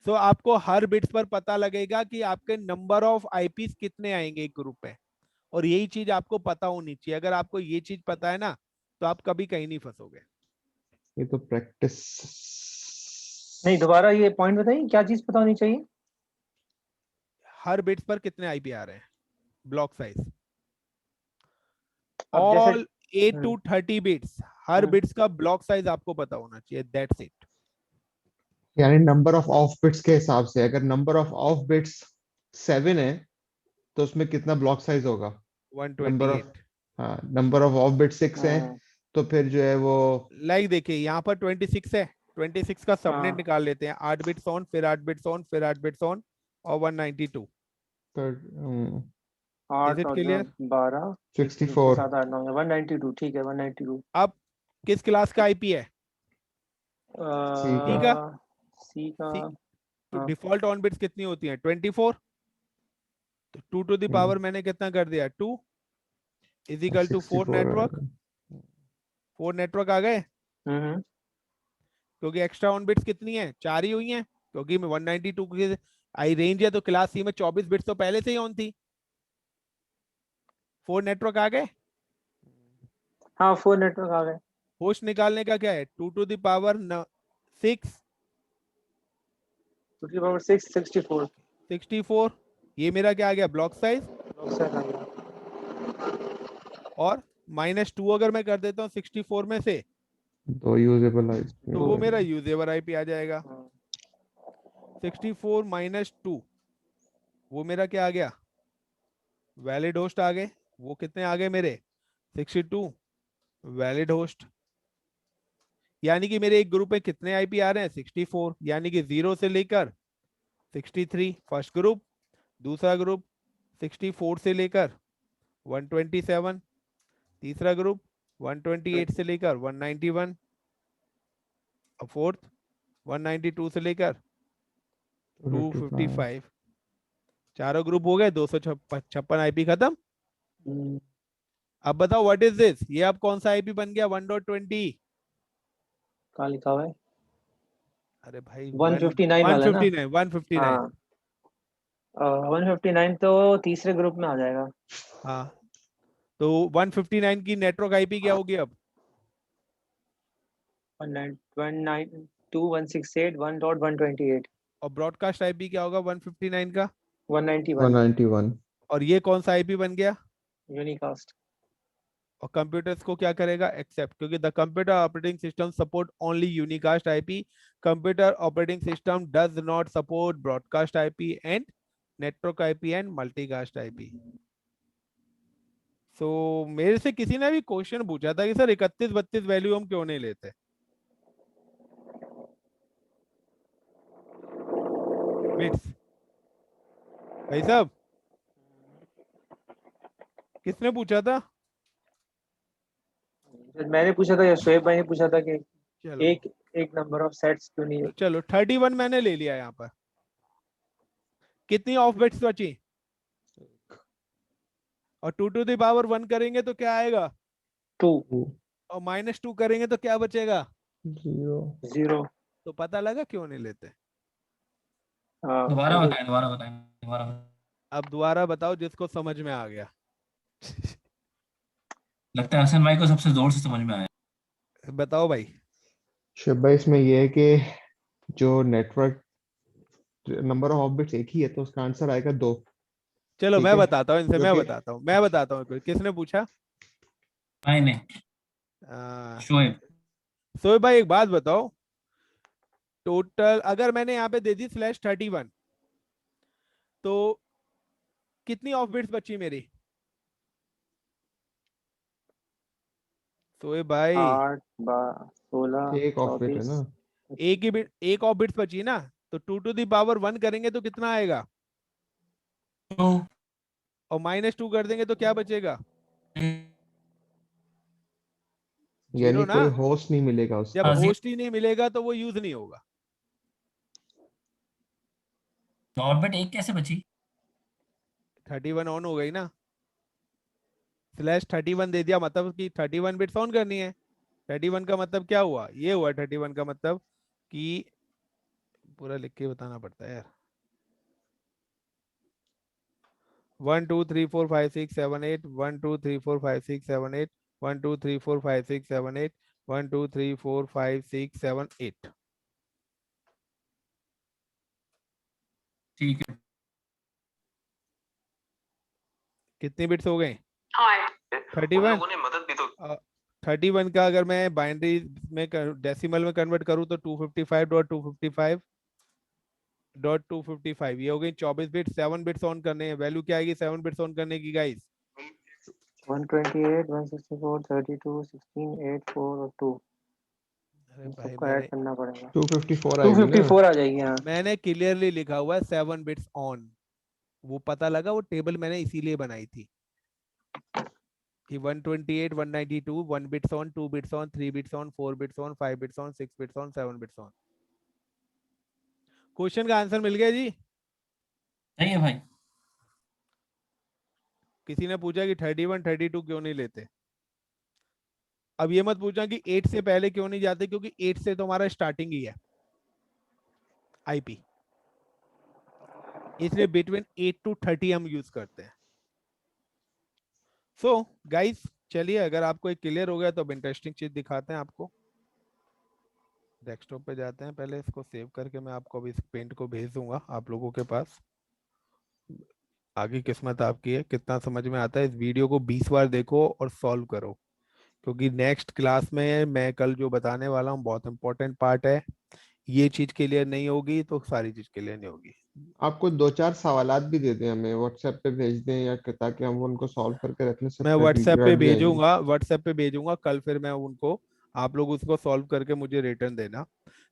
तो आपको हर बिट्स पर पता लगेगा कि आपके नंबर ऑफ आईपीस कितने आएंगे एक ग्रुप में, और यही चीज आपको पता होनी चाहिए। अगर आपको ये चीज पता है ना, तो आप कभी कहीं नहीं फंसोगे। ये तो प्रैक्टिस। नहीं, दोबारा ये पॉइंट बताइए, क्या चीज पता होनी चाहिए? हर बिट्स पर कितने आईपी आ रहे हैं, ब्लॉक साइज, अब जैसे all 8 to 30 bits, her bits का ब्लॉक साइज आपको पता होना चाहिए। That's it. यानी नंबर ऑफ ऑफ बिट्स के हिसाब से, अगर नंबर ऑफ ऑफ बिट्स 7 है तो उसमें कितना ब्लॉक साइज होगा? Number of 128। हाँ, नंबर ऑफ ऑफ बिट 6 है तो फिर जो है वो लाइक देखिए यहाँ पर 26 है, 26 का सबनेट निकाल लेते हैं। 8 बिट्स ऑन, फिर 8 बिट्स ऑन, फिर 8 बिट्स ऑन, और 192। इज 8 इट और क्लियर? 12 64 7 8 9 192, ठीक है 192। अब किस क्लास का आईपी है? सी का। ठीक है। सी का। तो हाँ। डिफॉल्ट ऑन बिट्स कितनी होती हैं? 24। तो 2 to the पावर मैंने कितना कर दिया? 2 is equal to 4 network. 4 network आ गए, क्योंकि एक्स्ट्रा ऑन बिट्स कितनी है? 4 ही हुई हैं, क्योंकि 192 की आई रेंज है, तो क्लास सी में 24 बिट्स तो पहले से ही ऑन थी। 4 नेटवर्क आ गए। हाँ 4 नेटवर्क आ गए। होस्ट निकालने का क्या है? 2 to the power 6 2 to the power 6 64। 64। ये मेरा क्या आ गया? Block size. और -2 अगर मैं कर देता हूँ 64 में से, तो यूजेबल है तो वो मेरा यूजेबल आईपी आ जाएगा। 64 -2, वो मेरा क्या आ गया? वैलिड होस्ट आ गए। वो कितने आ गए मेरे? 62 वैलिड होस्ट। यानी कि मेरे एक ग्रुप में कितने आईपी आ रहे हैं? 64। यानी कि 0 से लेकर 63 फर्स्ट ग्रुप, दूसरा ग्रुप 64 से लेकर 127, तीसरा ग्रुप 128 से लेकर 191, और फोर्थ 192 से लेकर 255। चारों ग्रुप हो गए। 256 आईपी खत्म। अब बताओ व्हाट इज दिस? ये अब कौन सा आईपी बन गया? 1.20। कहाँ लिखा हुआ है? अरे भाई 159 वाला ना? 159 159। हाँ 159 तो तीसरे ग्रुप में आ जाएगा। हाँ, तो 159 की नेटवर्क आईपी क्या होगी अब? 192.168 और ब्रॉडकास्ट आईपी क्या होगा 159 का? 191 और ये कौन सा आईपी बन गया? यूनिकास्ट। और कंप्यूटर्स को क्या करेगा? एक्सेप्ट, क्योंकि the computer operating system support only unicast IP. Computer operating system does not support broadcast IP and network IP and multicast IP. So मेरे से किसी ने भी क्वेश्चन पूछा था कि सर 31 32 वैल्यू हम क्यों नहीं लेते? बिट्स। भाई साहब, किसने पूछा था? मैंने पूछा था या शोएब भाई ने पूछा था कि चलो एक एक नंबर ऑफ सेट्स क्यों नहीं है? तो चलो 31 मैंने ले लिया। यहाँ पर कितनी ऑफ बिट्स बची? और 2 to the पावर 1 करेंगे तो क्या आएगा? 2 और -2 करेंगे तो क्या बचेगा? 0। तो पता लगा क्यों नहीं लेते। दोबारा बताएं, दोबारा बताएं, दोबारा बताएं। अब दोबारा बताओ जिसको समझ में आ गया। लगता है हसन भाई को सबसे जोर से समझ में आया। बताओ भाई। शिव भाई इसमें ये है कि जो नेटवर्क नंबर ऑफ बिट्स एक ही है तो उसका आंसर आएगा 2। चलो ठीक मैं है, बताता हूँ इनसे, जो कि मैं बताता हूँ किसने पूछा। नहीं, आ, शोएब। सोए भाई एक बात बताओ, टोटल अगर मैंने यहाँ पे दे दी /31 तो कितनी ऑफ बिट्स बची मेरी? सोए भाई 8 16 एक ऑफ बिट है 34। ना। एक ही बिट, एक ऑफ बिट्स बची ना, तो 2⁻1 करेंगे तो कितना आएगा? तो और -2 कर देंगे तो क्या बचेगा? यानी 0 ना। कोई होस्ट नहीं मिलेगा जब उसका। होस्ट ही नहीं मिलेगा तो वो यूज नहीं होगा। ऑर्बिट एक कैसे बची? 31 ऑन हो गई ना, /31 दे दिया मतलब कि 31 बिट्स ऑन करनी है। 31 का मतलब क्या हुआ, ये हुआ 31 का मतलब कि पूरा लिख के बताना पड़ता है यार। 1 2 3 4 5 6 7 8 1 2 3 4 5 6 7 8 1 2 3 4 5 6 7 8 1 2 3 4 5 6 7 8। ठीक है। कितनी बिट्स हो गई? हाँ, उन 31। लोगों ने मदद भी तो 31 का अगर मैं बाइनरी में डेसिमल में कन्वर्ट करूँ तो 255.255.255 ये हो गई 24 बिट्स। 7 बिट्स ऑन करने हैं, वैल्यू क्या आएगी 7 बिट्स ऑन करने की गाइस? 128 164 32 16 8 4 और 2। अरे इन भाई सबको ऐड करना पड़ेगा। 254 आएगी ना। 254 आ जाएगी। हाँ, मैंने क्लियरली लिखा हुआ है 7 बिट्स ऑन, वो पता लगा, वो टेबल मैंने इसीलिए बनाई थी कि 128 192 1 beads on 2 bits on 3 beads on 4 beads on 5 beads on 6 beads on 7 beads on. Question का आंसर मिल गया जी। सही है भाई। किसी ने पूछा कि 31 32 क्यों नहीं लेते? अब ये मत पूछना कि 8 से पहले क्यों नहीं जाते, क्योंकि 8 से तो हमारा स्टार्टिंग ही है आईपी, इसलिए बिटवीन 8 to 30 हम यूज करते हैं। सो गाइस चलिए, अगर आपको एक क्लियर हो गया तो अब इंटरेस्टिंग चीज दिखाते हैं आपको। डेस्कटॉप पे जाते हैं, पहले इसको सेव करके मैं आपको अभी इस पेंट को भेज दूंगा आप लोगों के पास। आगे किस्मत आपकी है, कितना समझ में आता है। इस वीडियो को 20 बार देखो और सॉल्व करो, क्योंकि नेक्स्ट क्लास में मैं कल जो बताने वाला हूँ बहुत इंपॉर्टेंट पार्ट है। ये चीज क्लियर नहीं होगी तो सारी चीज क्लियर नहीं होगी। आपको 2-4 सवालात भी दे दें, हमें व्हाट्सएप पे भेज दें या ताकि हम उनको सॉल्व करके रखने से मैं वीडियो व्हाट्सएप पे हट जाएगी। भेजूंगा, कल फिर मैं उनको, आप लोग उसको सॉल्व करके मुझे रिटर्न देना।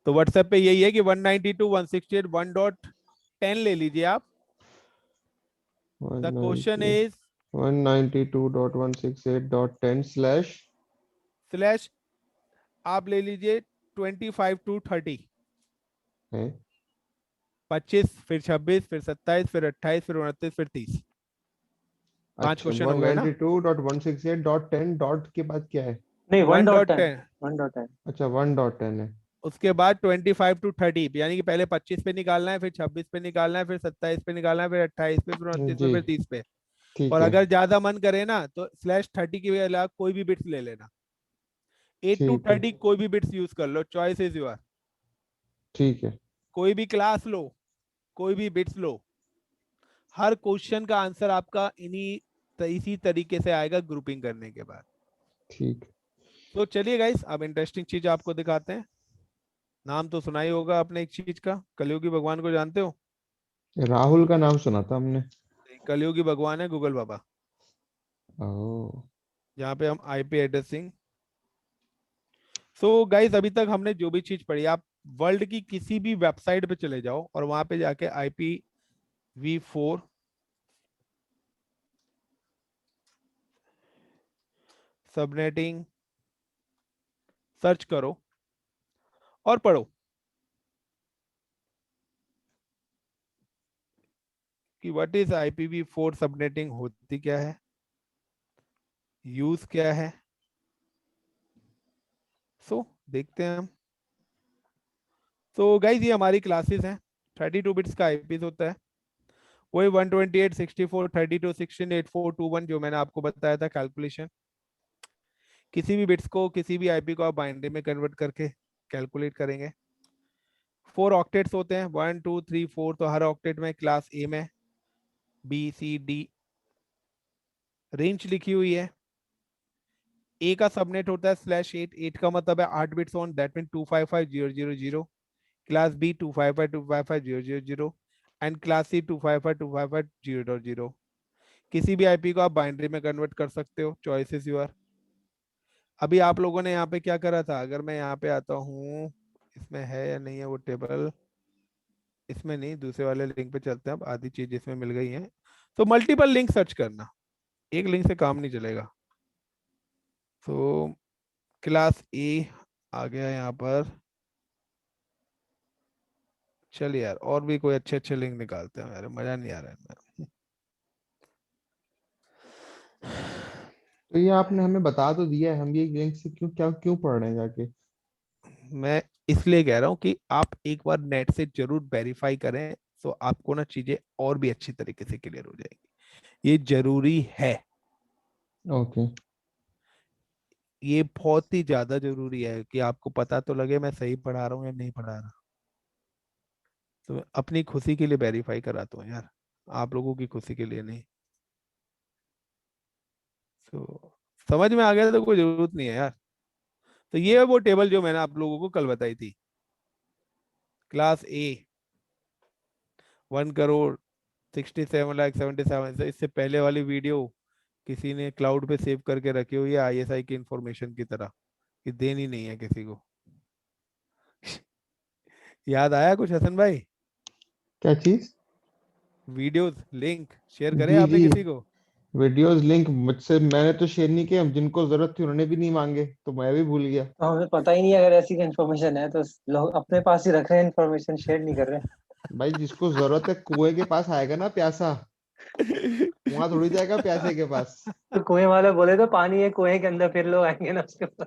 तो व्हाट्सएप पे यही है कि 192 168 1.10 ले लीजिए आप। The question 190 is 192.168.10 slash slash, आप ले लीजिए 25 to 30, है। 25 फिर 26 फिर 27 फिर 28 फिर 29 फिर 30। 5 अच्छा, क्वेश्चन हो गए ना। 192.168.10 डॉट के बाद क्या है? नहीं, 1.10 1.10, 1.10। अच्छा, 1.10 है। उसके बाद 25 to 30, यानी कि पहले 25 पे निकालना है, फिर 26 पे निकालना है, फिर 27 पे निकालना है, फिर 28 पे, फिर 29 पे, जी, फिर 30 पे। ठीक और है, अगर ज्यादा मन करे ना तो /30 के अलावा कोई भी बिट्स ले लेना। 8 to ठीक है, 30 कोई भी बिट्स यूज कर लो, चॉइस इज योर। ठीक है, कोई भी क्लास लो, कोई भी बिट्स लो, हर क्वेश्चन का आंसर आपका इसी तरीके से आएगा ग्रुपिंग करने के बाद। ठीक। तो चलिए गाइस, अब इंटरेस्टिंग चीज आपको दिखाते हैं। नाम तो सुना ही होगा आपने एक चीज का, कलयुगी भगवान को जानते हो? राहुल का नाम सुना था हमने। कलयुगी भगवान है गूगल बाबा, ओह, जहाँ पे हम आईपी एड्रेसिंग। सो गाइस अभी तक हमने जो भी चीज पढ़ी, आप वर्ल्ड की किसी भी वेबसाइट पे चले जाओ और वहां पे जाके IPv4 सबनेटिंग सर्च करो और पढ़ो कि व्हाट इज IPv4 सबनेटिंग, होती क्या है, यूज क्या है। सो देखते हैं हम। तो गाइज ये हमारी क्लासेस हैं, 32 बिट्स का आईपीस होता है, वही 128 64 32 16 84 21 जो मैंने आपको बताया था कैलकुलेशन। किसी भी बिट्स को, किसी भी आईपी को आप बाइनरी में कन्वर्ट करके कैलकुलेट करेंगे। 4 ऑक्टेट्स होते हैं, 1 2 3 4। तो हर ऑक्टेट में क्लास ए में बी सी डी रेंज लिखी हुई है। ए का सबनेट होता है /8, 8 का मतलब है 8 bits on, that mean 255000। Class B 255255000 and class C 255255000। किसी भी आईपी को आप बाइनरी में कन्वर्ट कर सकते हो, चॉइस इज योर। अभी आप लोगों ने यहाँ पे क्या करा था, अगर मैं यहाँ पे आता हूँ, इसमें है या नहीं है वो टेबल, इसमें नहीं, दूसरे वाले लिंक पे चलते हैं। अब आधी चीज इसमें मिल गई है, तो मल्टीपल लिंक सर्च करना, एक लिंक से काम नहीं चलेगा। तो क्लास ए आ गया यहाँ पर। चलिए यार, और भी कोई अच्छे अच्छे लिंक निकालते हैं, यार मजा नहीं आ रहा है इनमें। तो ये आपने हमें बता तो दिया है, हम ये लिंक से क्यों पढ़ रहे हैं जाके? मैं इसलिए कह रहा हूँ कि आप एक बार नेट से जरूर वेरीफाई करें, तो आपको ना चीजें और भी अच्छी तरीके से क्लियर हो जाएंगी। ये जरूरी है, ओके। ये बहुत ही ज्यादा जरूरी है कि आपको पता तो लगे मैं सही पढ़ा रहा हूँ या नहीं पढ़ा रहा। तो मैं अपनी खुशी के लिए वेरीफाई कराता हूँ यार, आप लोगों की खुशी के लिए नहीं। तो समझ में आ गया तो कोई जरूरत नहीं है यार। तो ये है वो टेबल जो मैंने आप लोगों को कल बताई थी। क्लास ए 1,67,77,000। इससे पहले वाली वीडियो किसी ने क्लाउड पे सेव करके रखी हुई है आईएसआई की इंफॉर्मेशन की तरह, कि देनी नहीं है किसी को। याद आया कुछ हसन भाई? क्या चीज? वीडियोस लिंक शेयर करें जी आपने जी, किसी को? वीडियोस लिंक मुझसे मैंने तो शेयर नहीं किए, जिनको जरूरत थी उन्होंने भी नहीं मांगे, तो मैं भी भूल गया। तो हमें पता ही नहीं, अगर ऐसी इन्फॉर्मेशन है तो लोग अपने पास ही रख रहे हैं, इन्फॉर्मेशन शेयर नहीं कर रहे। भाई जिसको जरूरत है कुएं के पास आएगा ना प्यासा, कुआं थोड़ी जाएगा प्यासे के पास। तो कुएं वाले बोले तो पानी है कुएं के अंदर, फिर लोग आएंगे ना उसके पास।